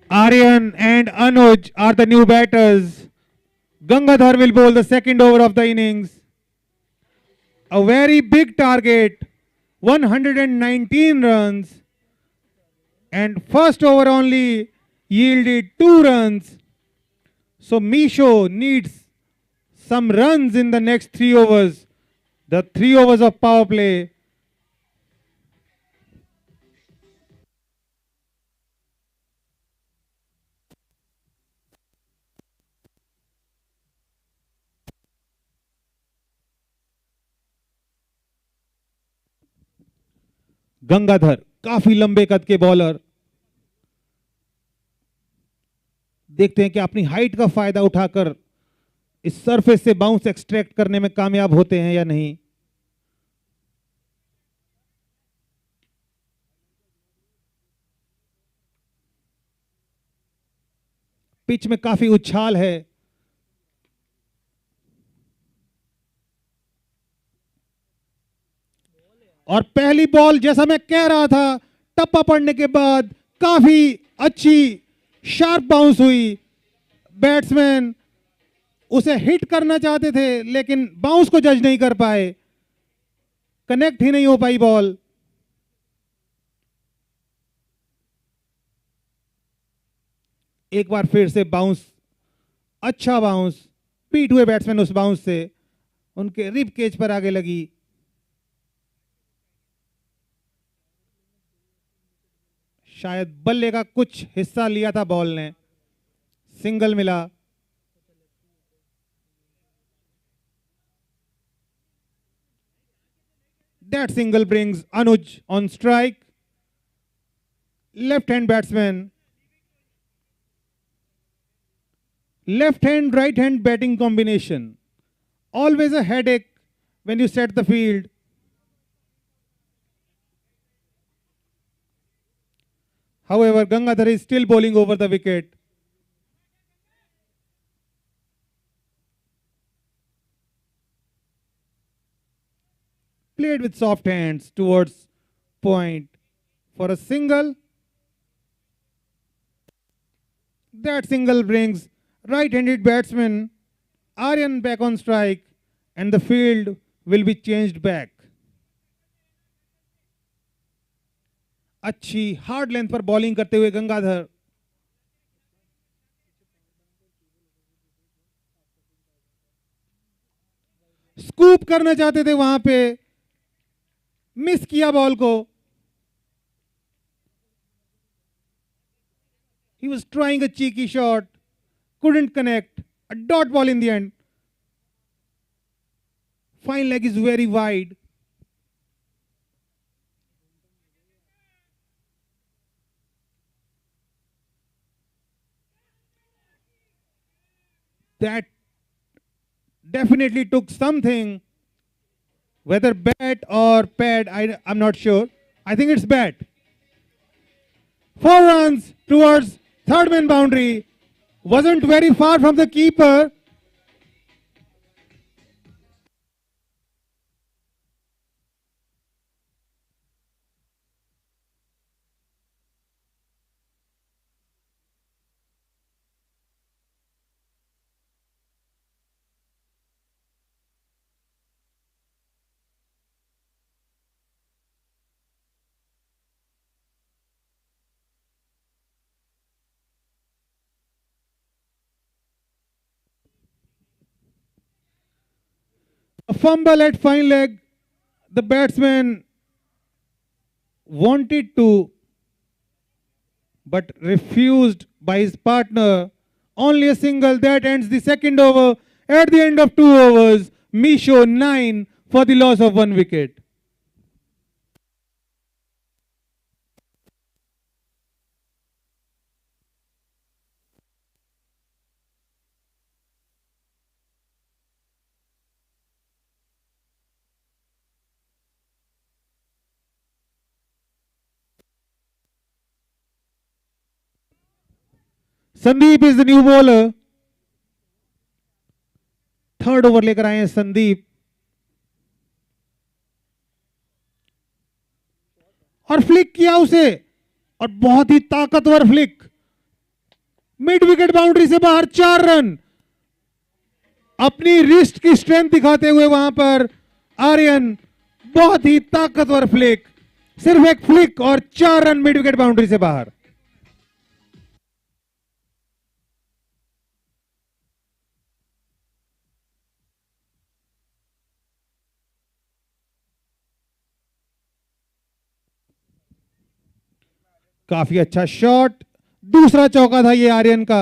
Aryan and Anuj are the new batters. Gangadhar will bowl the second over of the innings. A very big target, 119 runs. And first over only yielded 2 runs. So Meesho needs some runs in the next 3 overs. The 3 overs of power play. Gangadhar काफी लंबे कद के bowler, देखते हैं कि अपनी height का फायदा उठाकर इस सरफेस से बाउंस एक्सट्रैक्ट करने में कामयाब होते हैं या नहीं। पिच में काफी उछाल है। और पहली बॉल जैसा मैं कह रहा था, टप्पा पड़ने के बाद काफी अच्छी शार्प बाउंस हुई। बैट्समैन उसे हिट करना चाहते थे लेकिन बाउंस को जज नहीं कर पाए, कनेक्ट ही नहीं हो पाई बॉल। एक बार फिर से बाउंस, अच्छा बाउंस, पीट हुए बैट्समैन उस बाउंस से उनके रिब केज पर आगे लगी। शायद बल्ले का कुछ हिस्सा लिया था बॉल ने, सिंगल मिला। That single brings Anuj on strike. Left hand batsman. Left hand, right hand batting combination. Always a headache when you set the field. However, Gangadhar is still bowling over the wicket. Played with soft hands towards point for a single. That single brings right-handed batsman Aryan back on strike and the field will be changed back. अच्छी hard length पर bowling करते हुए Gangadhar. Scoop करना चाहते थे वहां पे, miss किया बॉल को। He was trying a cheeky shot, couldn't connect. A dot ball in the end. Fine leg is very wide. That definitely took something. Whether bat or pad, I'm not sure. I think it's bat. 4 runs towards third man boundary. Wasn't very far from the keeper. A fumble at fine leg. The batsman wanted to, but refused by his partner. Only a single that ends the second over. At the end of 2 overs, Meesho 9 for the loss of 1 wicket. Sandeep is the new bowler. Third over लेकर आए हैं संदीप और flick किया उसे, और बहुत ही ताकतवर flick, mid wicket boundary से बाहर 4 रन। अपनी रिस्ट की स्ट्रेंथ दिखाते हुए वहां पर आर्यन, बहुत ही ताकतवर फ्लिक, सिर्फ एक फ्लिक और 4 रन मिड विकेट बाउंड्री से बाहर। काफी अच्छा शॉट, दूसरा चौका था ये आर्यन का।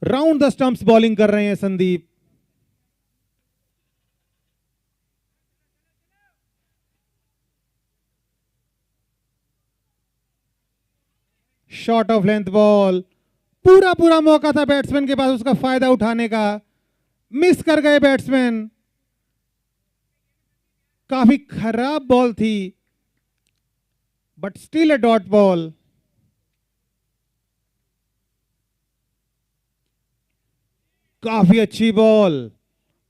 राउंड द स्टंप्स बॉलिंग कर रहे हैं Sandeep. Short of length ball, पूरा पूरा मौका था बैट्समैन के पास उसका फायदा उठाने का, मिस कर गए बैट्समैन। काफी खराब बॉल थी, but still a dot ball. काफी अच्छी बॉल,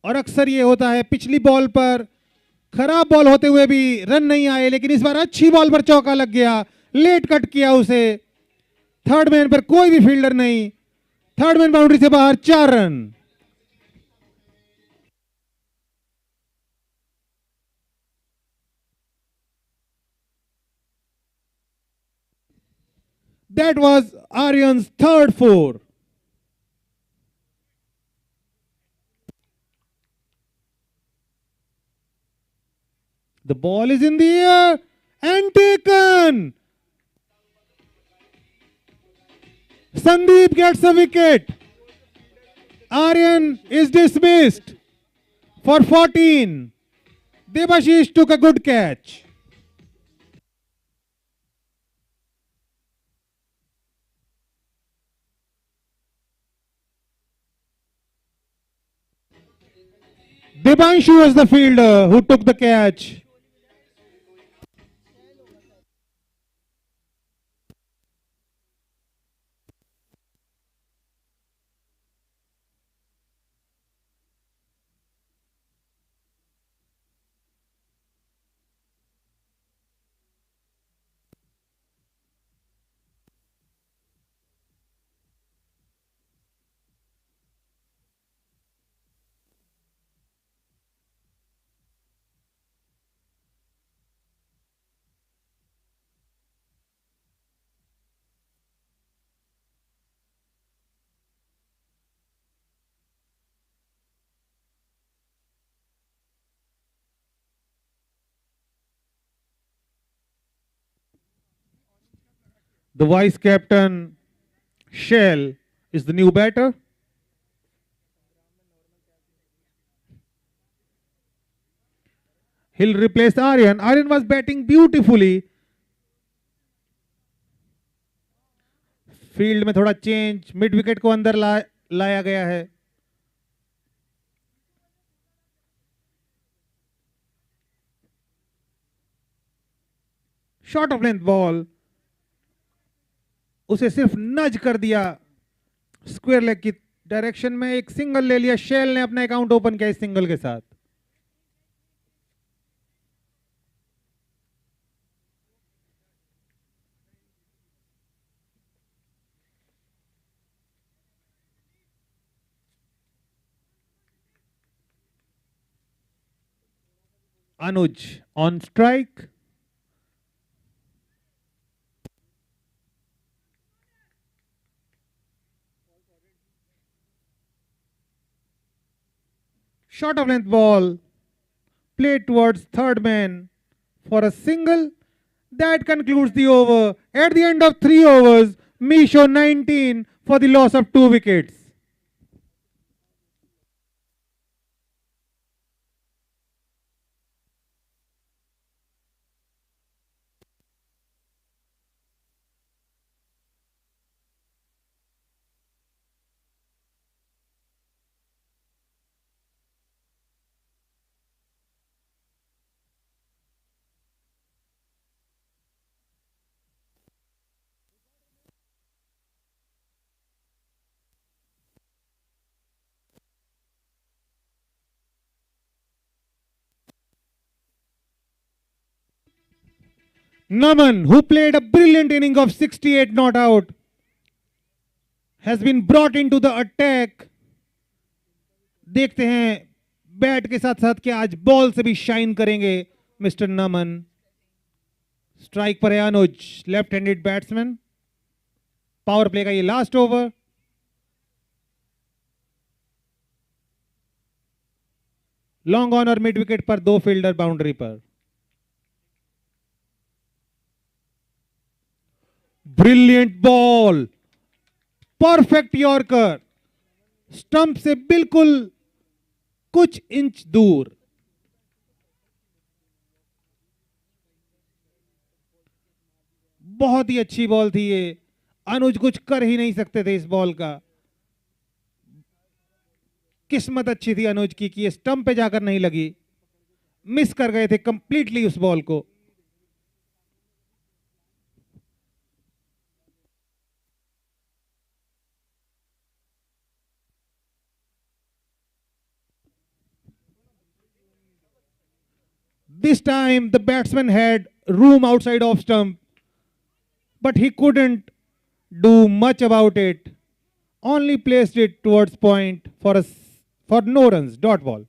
और अक्सर ये होता है पिछली बॉल पर खराब बॉल होते हुए भी रन नहीं आए, लेकिन इस बार अच्छी बॉल पर चौका लग गया, लेट कट किया उसे। थर्ड मैन पर कोई भी फील्डर नहीं, थर्ड मैन बाउंड्री से बाहर, 4 run. That was Aryan's third 4. The ball is in the air and taken. Sandeep gets a wicket. Aryan is dismissed for 14. Debashish took a good catch. Debanshu was the fielder who took the catch. The vice captain, Shell, is the new batter. He'll replace Aryan. Aryan was batting beautifully. Field में थोड़ा change, mid wicket को अंदर लाया गया है. Short of length ball, उसे सिर्फ नज कर दिया स्क्वायर लेग की डायरेक्शन में. एक सिंगल ले लिया. शेल ने अपना अकाउंट ओपन किया इस सिंगल के साथ. Anuj on strike. Short of length ball played towards third man for a single. That concludes the over. At the end of 3 overs, Meesho 19 for the loss of 2 wickets. Naman, who played a brilliant inning of 68 not out, has been brought into the attack. देखते हैं bat के साथ साथ क्या आज ball से भी shine करेंगे मिस्टर नमन. स्ट्राइक पर है Anuj, left handed batsman. Power play का ये लास्ट ओवर. लॉन्ग ऑन और मिड विकेट पर 2 फील्डर बाउंड्री पर. Brilliant ball, perfect yorker, stump से बिल्कुल कुछ इंच दूर. बहुत ही अच्छी बॉल थी ये. अनुज कुछ कर ही नहीं सकते थे इस बॉल का. किस्मत अच्छी थी अनुज की कि ये स्टंप पे जाकर नहीं लगी. मिस कर गए थे कंप्लीटली उस बॉल को. This time the batsman had room outside off stump, but he couldn't do much about it. only placed it towards point for no runs, dot ball.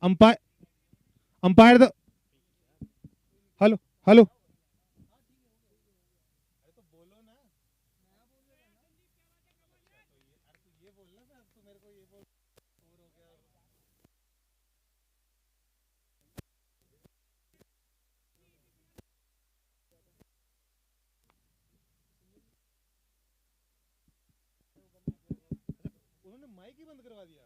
Umpire, umpire the hello, hello. उन्होंने mic ही बंद करवा दिया।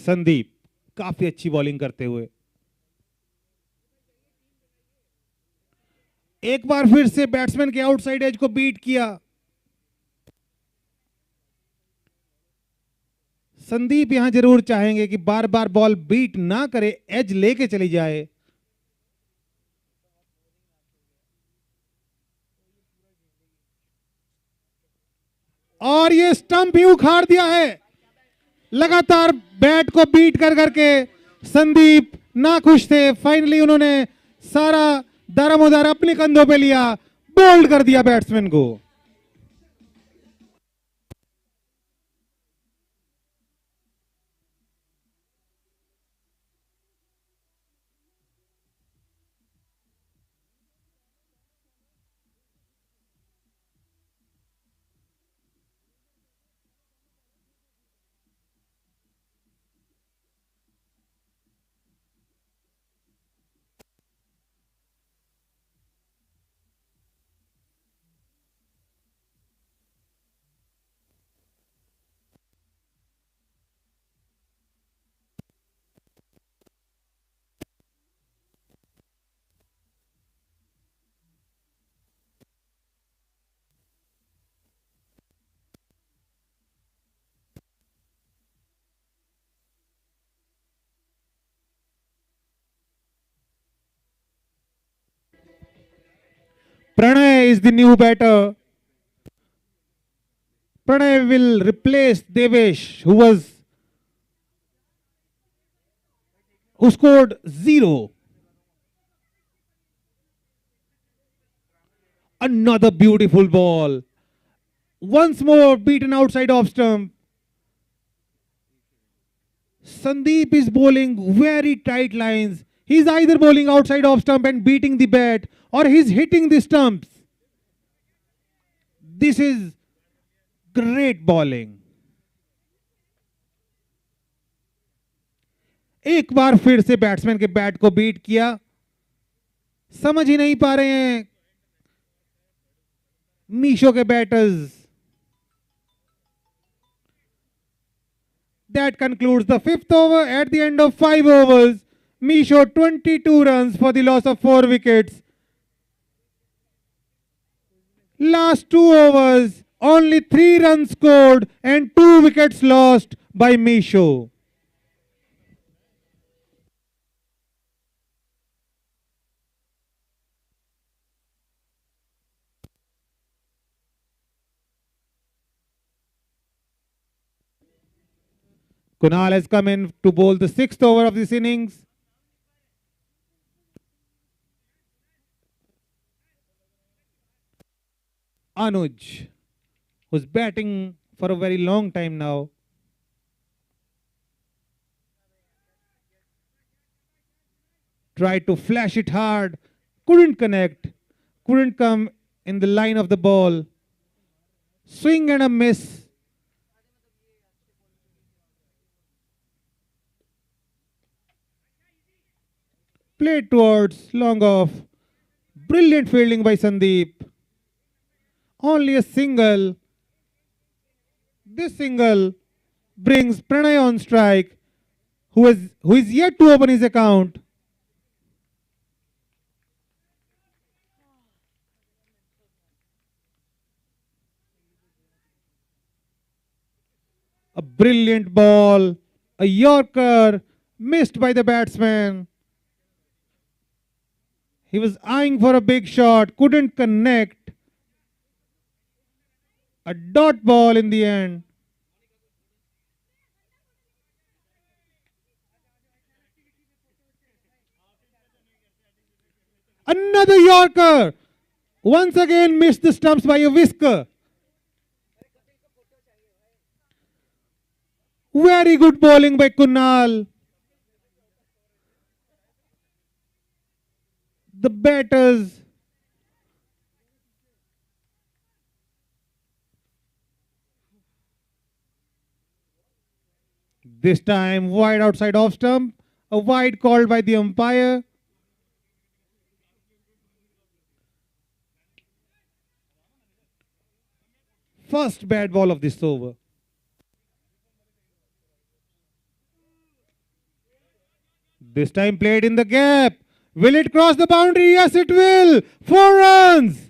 संदीप काफी अच्छी bowling करते हुए एक बार फिर से बैट्समैन के आउटसाइड एज को बीट किया। संदीप यहां जरूर चाहेंगे कि बार बार बॉल बीट ना करे, एज लेके चली जाए। और ये स्टंप ही उखाड़ दिया है। लगातार बैट को बीट कर करके संदीप नाखुश थे। फाइनली उन्होंने सारा दारोमदार अपने कंधों पे लिया, बोल्ड कर दिया बैट्समैन को। Pranay is the new batter. Pranay will replace Devesh, who scored 0. Another beautiful ball. Once more beaten outside off stump. Sandeep is bowling very tight lines. He's either bowling outside off stump and beating the bat, or he's hitting the stumps. This is great bowling. एक बार फिर से batsman के bat को beat किया। समझ ही नहीं पा रहे हैं मीशो के batters. That concludes the 5th over. At the end of 5 overs, Meesho 22 runs for the loss of 4 wickets. Last 2 overs, only 3 runs scored and 2 wickets lost by Meesho. Kunal has come in to bowl the 6th over of this innings. Anuj, who's batting for a very long time now. Tried to flash it hard, couldn't connect, couldn't come in the line of the ball. Swing and a miss. Played towards long off. Brilliant fielding by Sandeep. Only a single. This single brings Pranay on strike, who is yet to open his account. A brilliant ball, a Yorker, missed by the batsman. He was eyeing for a big shot, couldn't connect. A dot ball in the end. Another Yorker. Once again missed the stumps by a whisker. Very good bowling by Kunal. The batters this time wide outside off stump, a wide called by the umpire. First bad ball of this over. This time played in the gap. Will it cross the boundary? Yes, it will. 4 runs.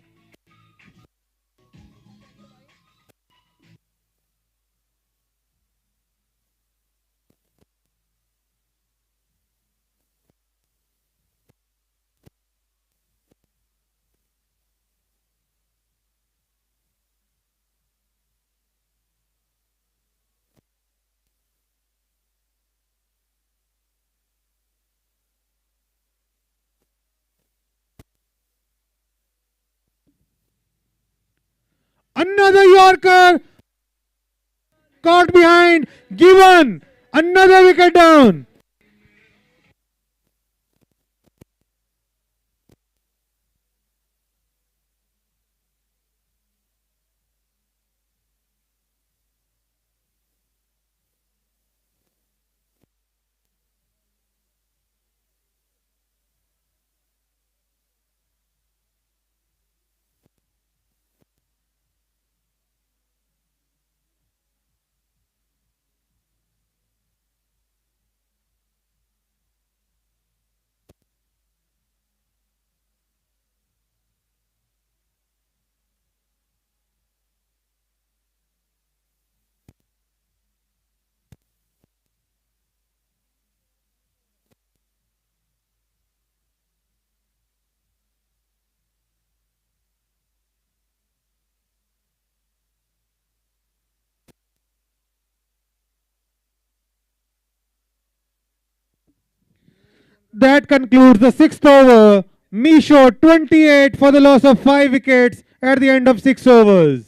Another Yorker. Caught behind. Given. Another wicket down. That concludes the 6th over. Meesho 28 for the loss of 5 wickets at the end of 6 overs.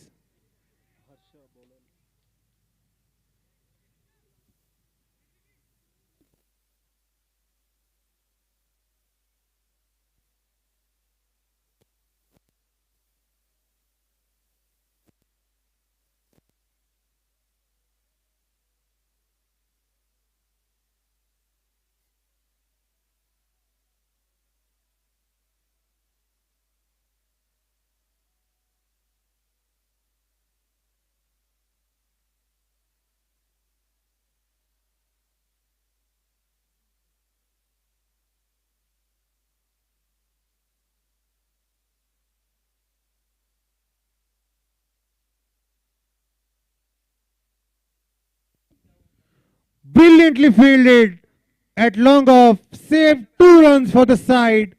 Brilliantly fielded at long off, saved 2 runs for the side.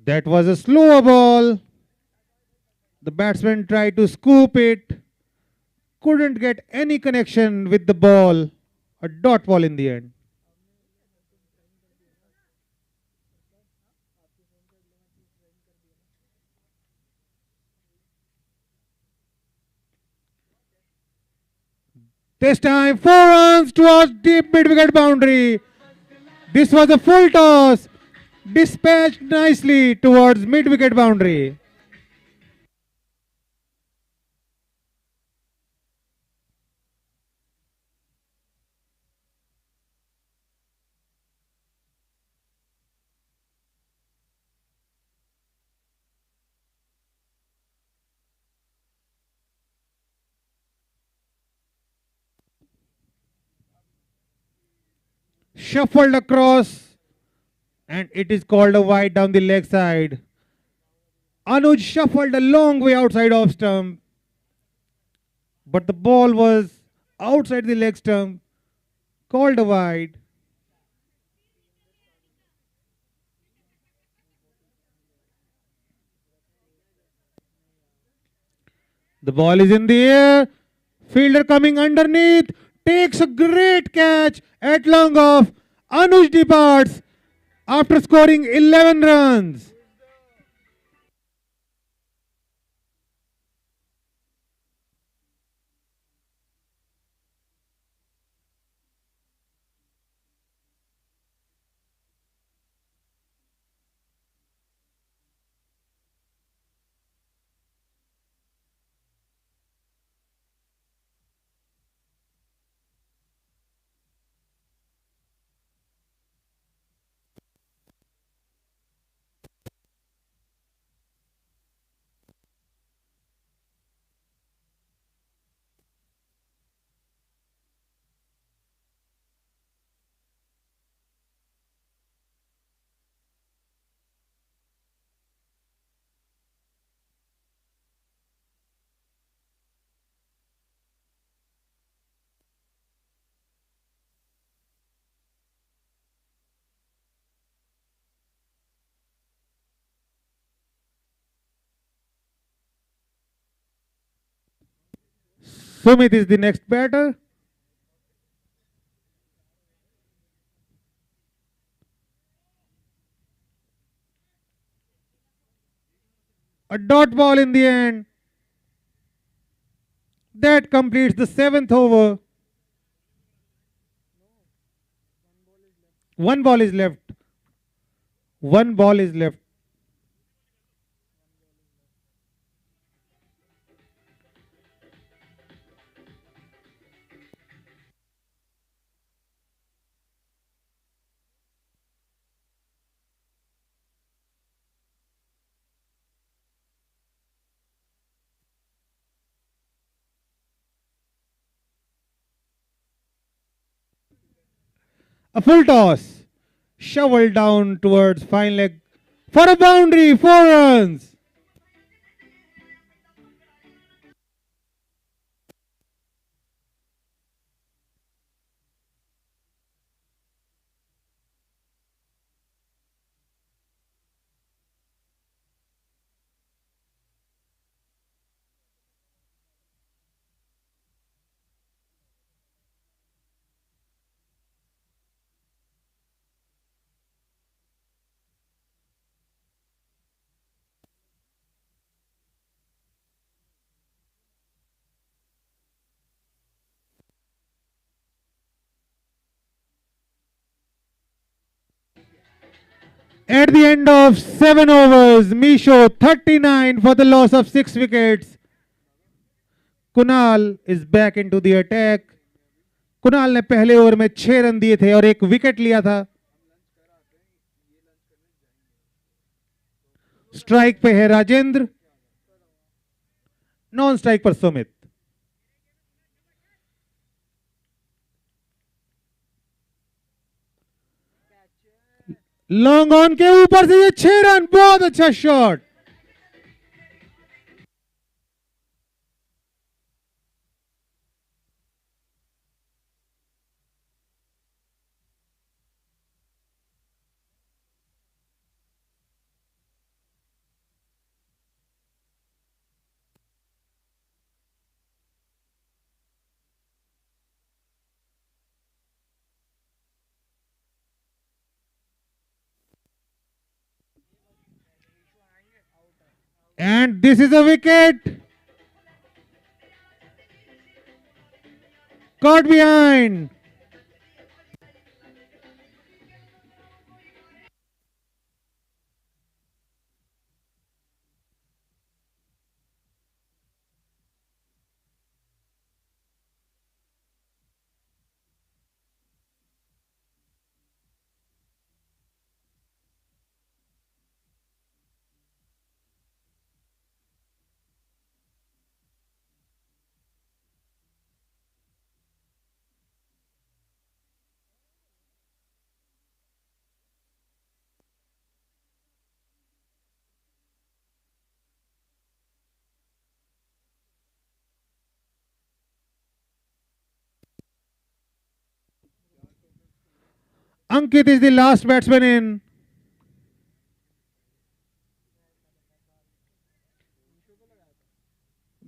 That was a slower ball. The batsman tried to scoop it, couldn't get any connection with the ball. A dot ball in the end. This time 4 runs towards deep mid-wicket boundary. This was a full toss, dispatched nicely towards mid-wicket boundary. Shuffled across, and it is called a wide down the leg side. Anuj shuffled a long way outside off stump, but the ball was outside the leg stump, called a wide. The ball is in the air. Fielder coming underneath, takes a great catch at long off. Anuj departs after scoring 11 runs. Sumit is the next batter. A dot ball in the end. That completes the 7th over. One ball is left. One ball is left. A full toss. Shovel down towards fine leg for a boundary. 4 runs. At the end of 7 overs, Meesho 39 for the loss of 6 wickets. Kunal is back into the attack. Kunal ने पहले over में 6 run दिए थे और 1 wicket लिया था. Strike पे है राजेंद्र, नॉन स्ट्राइक पर सुमित. लॉन्ग ऑन के ऊपर से ये 6 रन, बहुत अच्छा shot. And this is a wicket. Caught behind. Ankit is the last batsman in.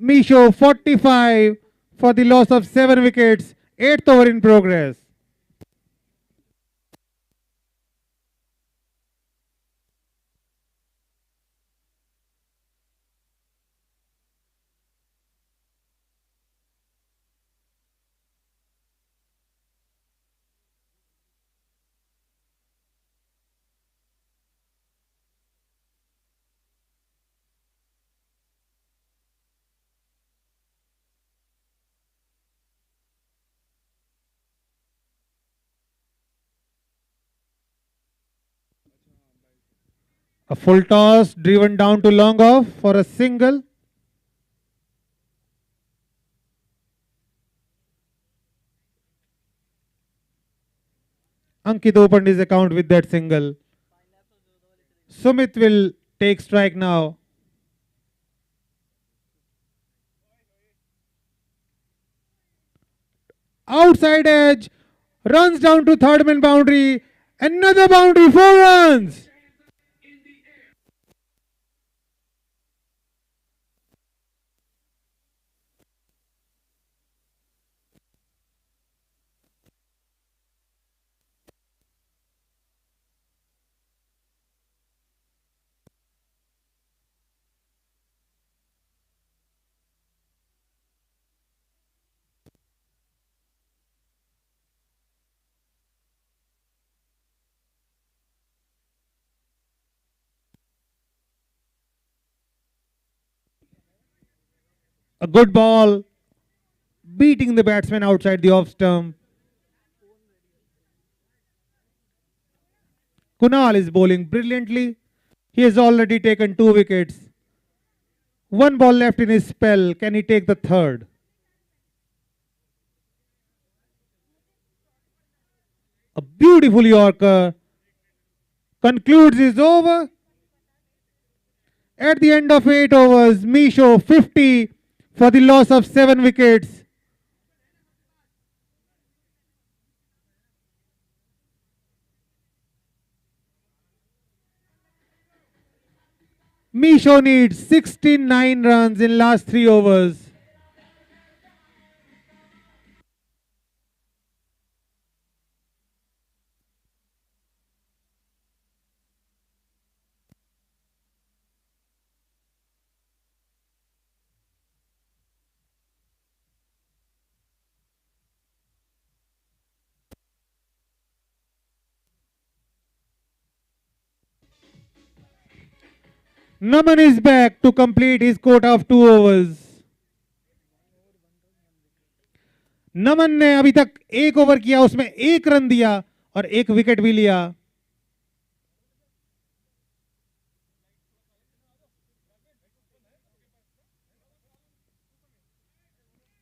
Meesho 45 for the loss of 7 wickets. 8th over in progress. A full toss driven down to long off for a single. Ankit opened his account with that single. Sumit will take strike now. Outside edge, runs down to third man boundary. Another boundary, 4 runs. A good ball, beating the batsman outside the off stump. Kunal is bowling brilliantly. He has already taken 2 wickets. One ball left in his spell. Can he take the third? A beautiful Yorker concludes his over. At the end of 8 overs, Meesho 50 for the loss of 7 wickets. Meesho needs 69 runs in last 3 overs. Naman is back to complete his quota of 2 overs. नमन ने अभी तक 1 over किया, उसमें 1 run दिया और 1 wicket भी लिया.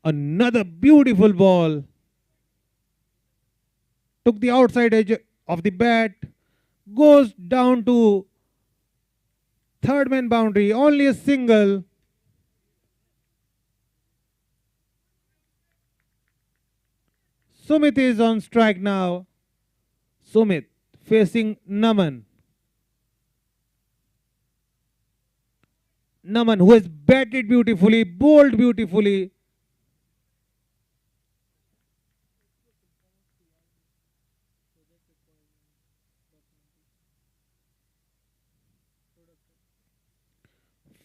Another beautiful ball. Took the outside edge of the bat. Goes down to third man boundary. Only a single. Sumit is on strike now. Sumit facing Naman. Naman, who has batted beautifully, bowled beautifully.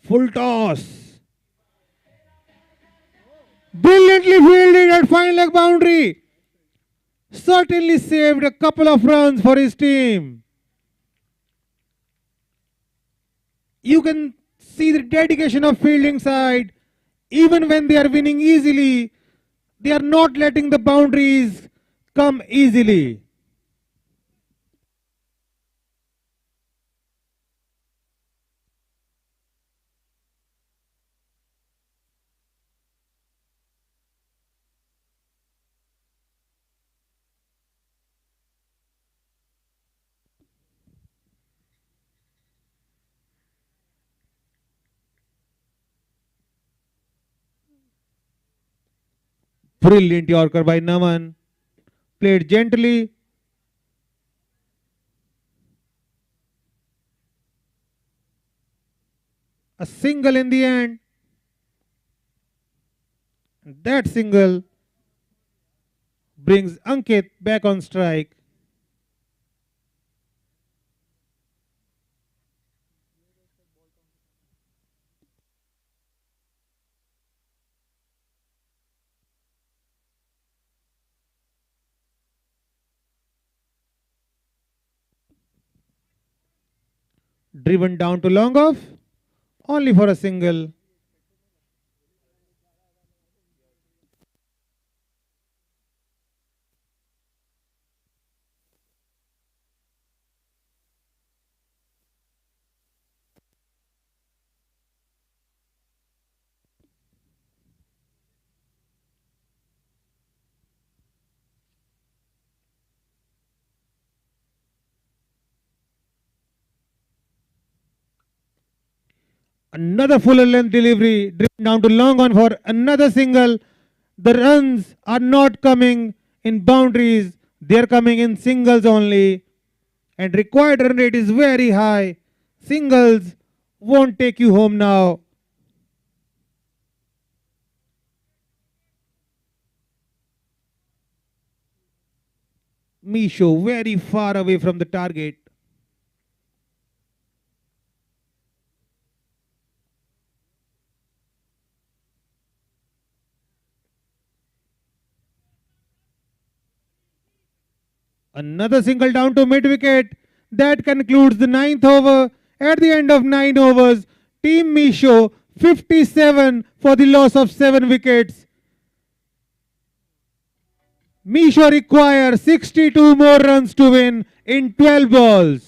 Full toss. Brilliantly fielded at fine leg boundary. Certainly saved a couple of runs for his team. You can see the dedication of fielding side. Even when they are winning easily, they are not letting the boundaries come easily. Brilliant Yorker by Naman. Played gently. A single in the end. And that single brings Ankit back on strike. Driven down to long off, only for a single. Another fuller length delivery, driven down to long on for another single. The runs are not coming in boundaries, they are coming in singles only. And required run rate is very high. Singles won't take you home now. Meesho very far away from the target. Another single down to mid-wicket. That concludes the 9th over. At the end of 9 overs, Team Meesho 57 for the loss of 7 wickets. Meesho require 62 more runs to win in 12 balls.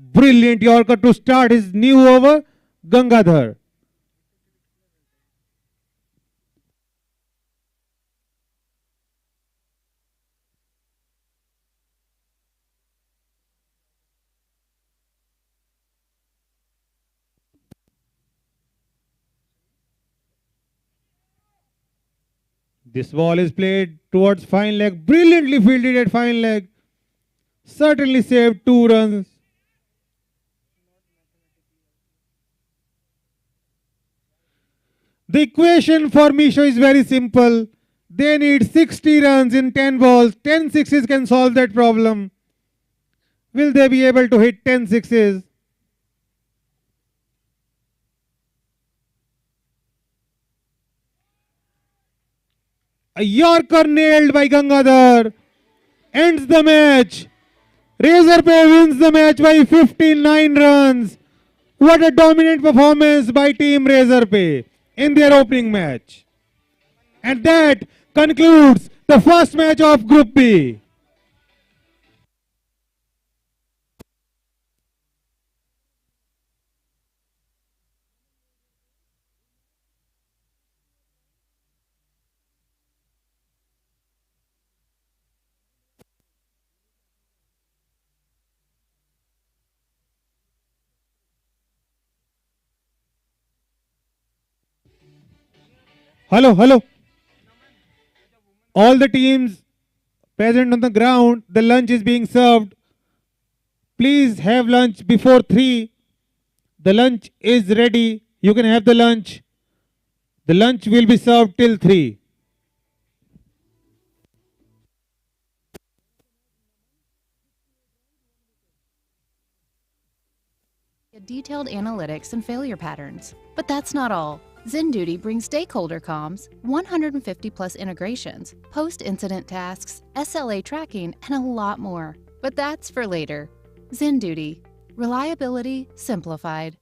Brilliant Yorker to start his new over, Gangadhar. This ball is played towards fine leg, brilliantly fielded at fine leg. Certainly saved 2 runs. The equation for Meesho is very simple. They need 60 runs in 10 balls. 10 sixes can solve that problem. Will they be able to hit 10 sixes? A Yorker nailed by Gangadhar ends the match. Razorpay wins the match by 59 runs. What a dominant performance by Team Razorpay in their opening match. And that concludes the first match of Group B. Hello, hello. All the teams present on the ground, the lunch is being served. Please have lunch before 3. The lunch is ready. You can have the lunch. The lunch will be served till 3. Detailed analytics and failure patterns. But that's not all. ZenDuty brings stakeholder comms, 150 plus integrations, post-incident tasks, SLA tracking, and a lot more. But that's for later. ZenDuty. Reliability simplified.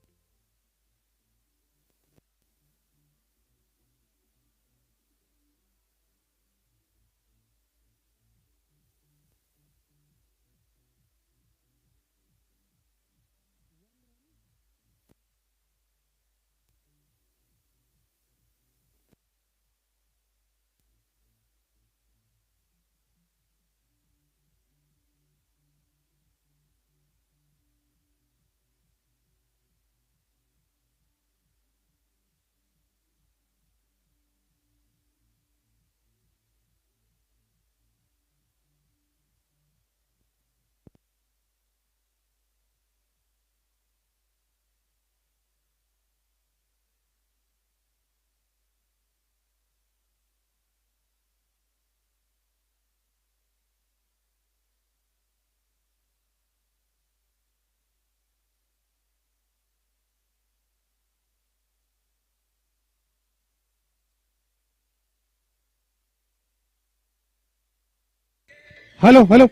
Hello, hello.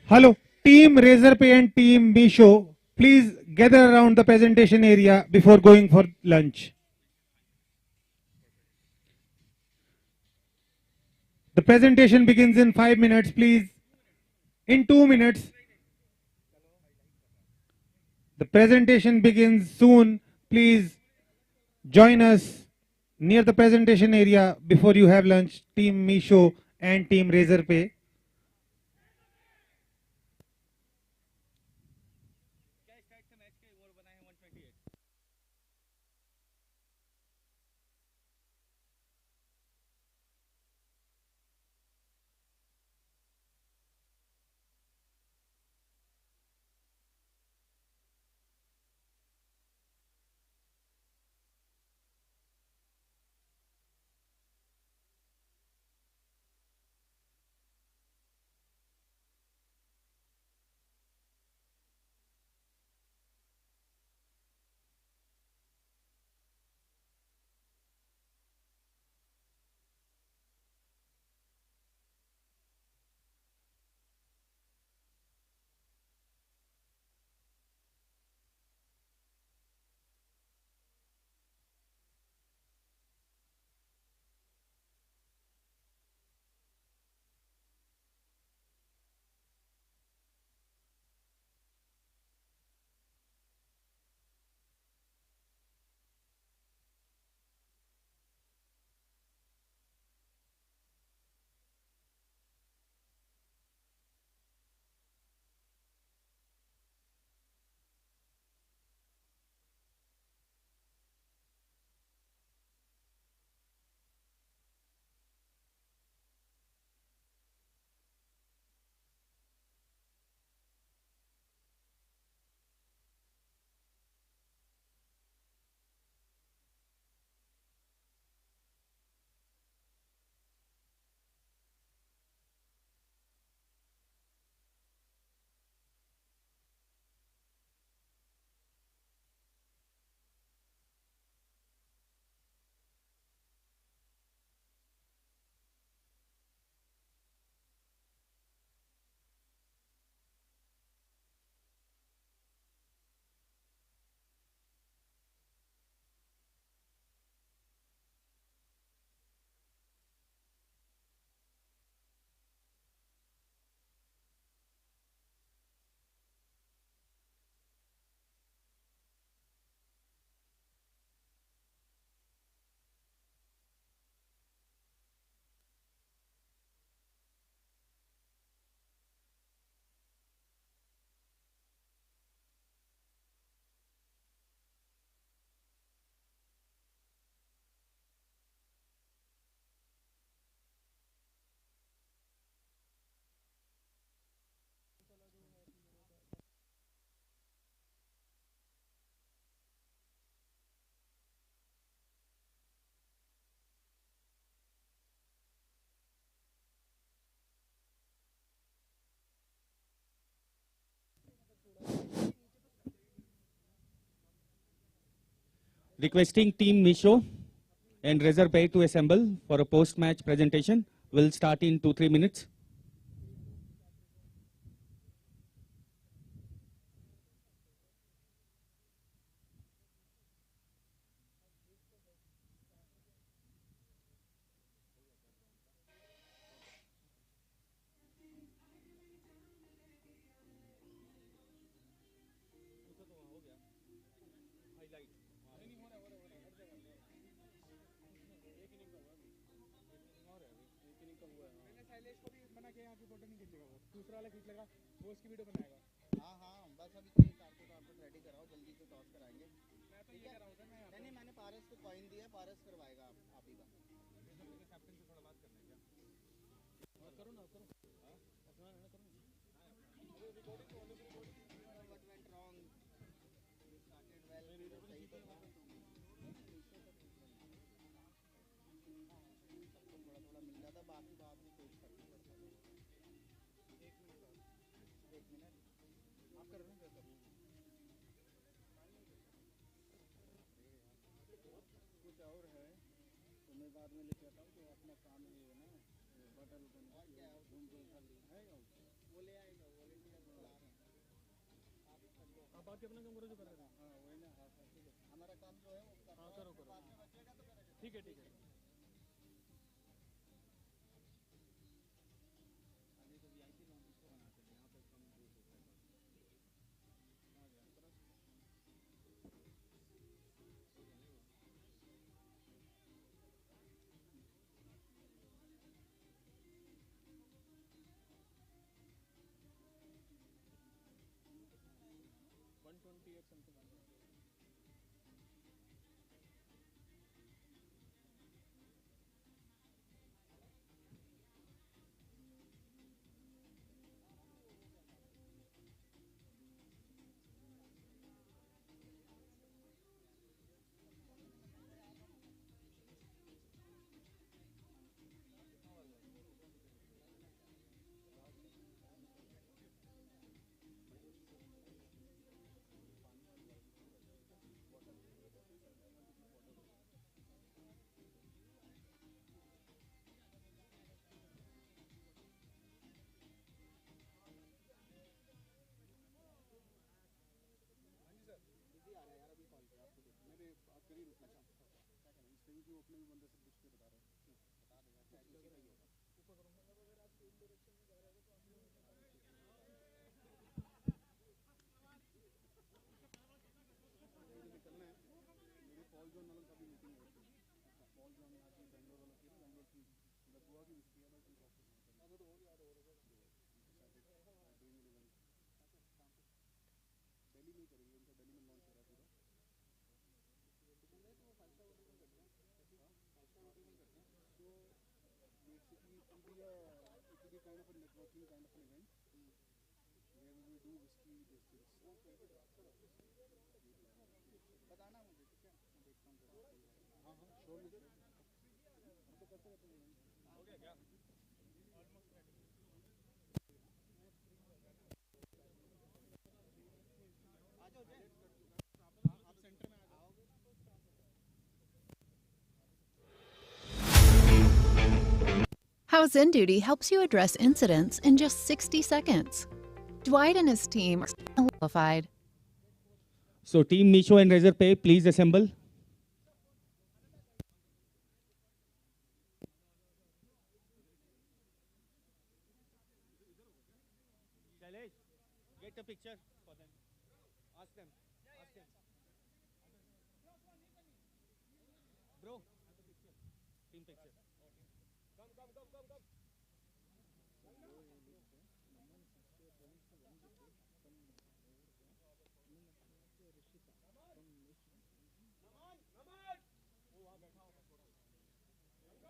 Hello. Team Razorpay and Team Meesho, please gather around the presentation area before going for lunch. The presentation begins in 5 minutes, please. In 2 minutes. The presentation begins soon. Please join us near the presentation area before you have lunch. Team Meesho and Team Razorpay. Requesting Team Meesho and Razorpay to assemble for a post-match presentation. Will start in 2-3 minutes. How Zen Duty helps you address incidents in just 60 seconds. Dwight and his team are qualified. So Team Meesho and Razorpay, please assemble. Get a picture for them. Ask them. Bro, team picture. Come.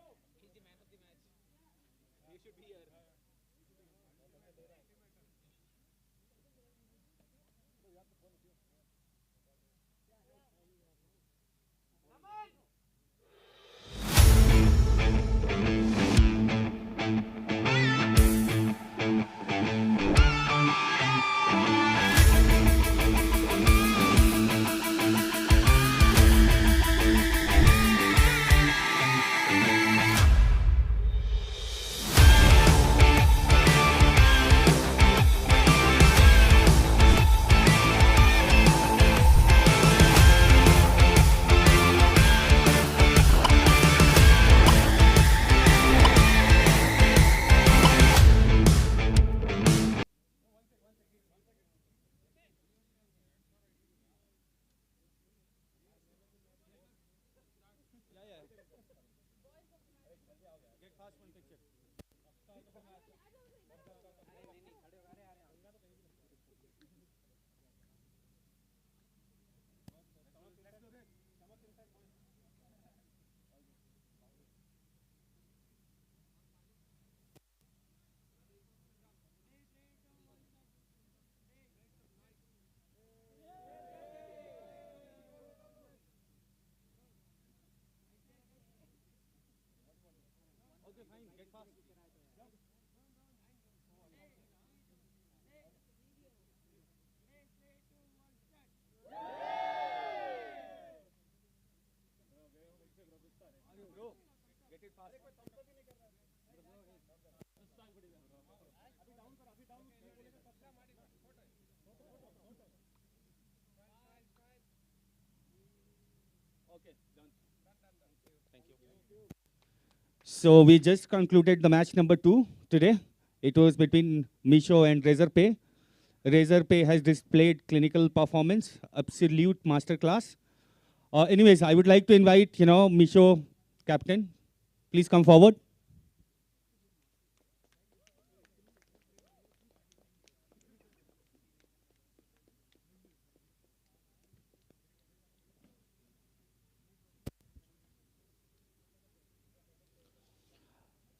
He's the man of the match. He should be here. So we just concluded the match number 2 today. It was between Meesho and Razorpay. Razorpay has displayed clinical performance, absolute masterclass. Anyways, I would like to invite, Meesho captain. Please come forward.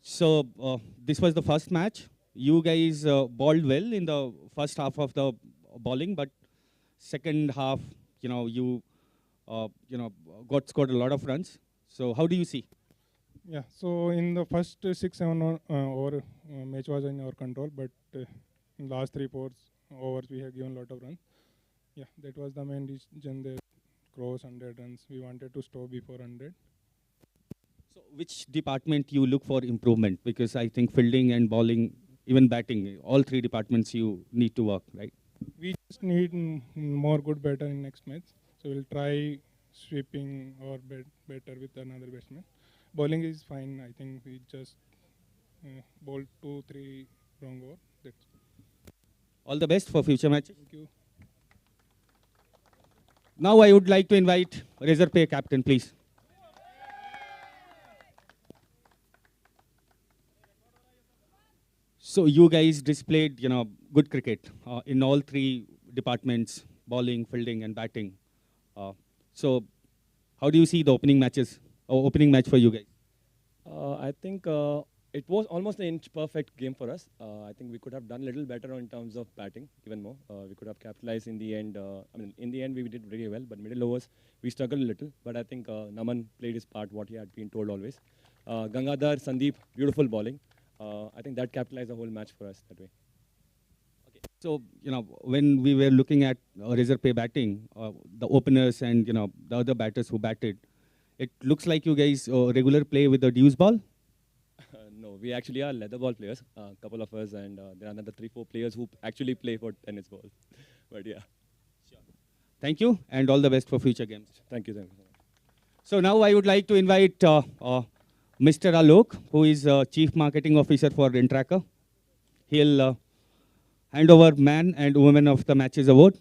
So this was the first match. You guys bowled well in the first half of the bowling, but second half, you got scored a lot of runs. So how do you see? Yeah, so in the first 6-7 over match was in our control, but in last 3-4 overs we have given a lot of runs. Yeah, that was the main reason they crossed 100 runs. We wanted to stop before 100. So which department you look for improvement? Because I think fielding and bowling, even batting, all 3 departments you need to work, right? We just need more good batter in next match. So we'll try sweeping or better with another batsman. Bowling is fine. I think we just bowled 2-3 wrong over. That's All the best for future matches. Thank you. Now I would like to invite Razorpay captain, please. So you guys displayed, good cricket in all 3 departments: bowling, fielding, and batting. So how do you see the opening matches, or opening match for you guys? I think it was almost an inch perfect game for us. I think we could have done a little better in terms of batting, even more. We could have capitalized in the end. In the end, we did very well, but middle overs, we struggled a little. But I think Naman played his part, what he had been told always. Gangadhar, Sandeep, beautiful bowling. I think that capitalized the whole match for us that way. Okay. So, when we were looking at Razorpay batting, the openers and, the other batters who batted, it looks like you guys regular play with the deuce ball? No, we actually are leather ball players, a couple of us, and there are another 3-4 players who actually play for tennis ball. But yeah. Sure. Thank you, and all the best for future games. Thank you so much. So now I would like to invite Mr. Alok, who is Chief Marketing Officer for Intracker. He'll hand over Man and Woman of the Matches Award.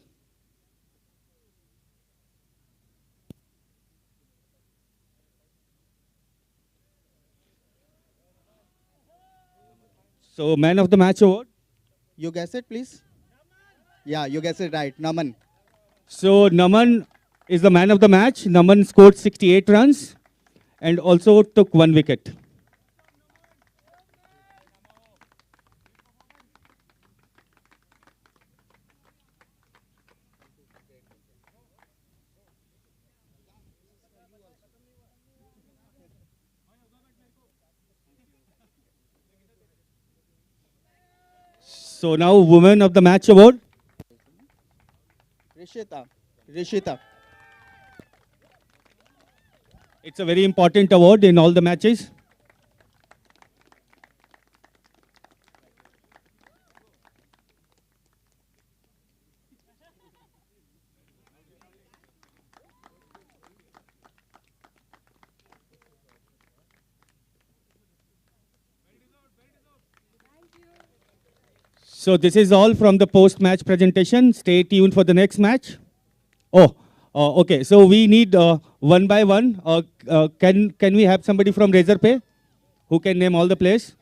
So Man of the Match Award. You guess it, please. Yeah, you guess it right. Naman. So Naman is the man of the match. Naman scored 68 runs and also took 1 wicket. So now Woman of the Match Award. Rishita. It's a very important award in all the matches. So this is all from the post-match presentation. Stay tuned for the next match. Okay. So we need one by one. Can we have somebody from Razorpay who can name all the players?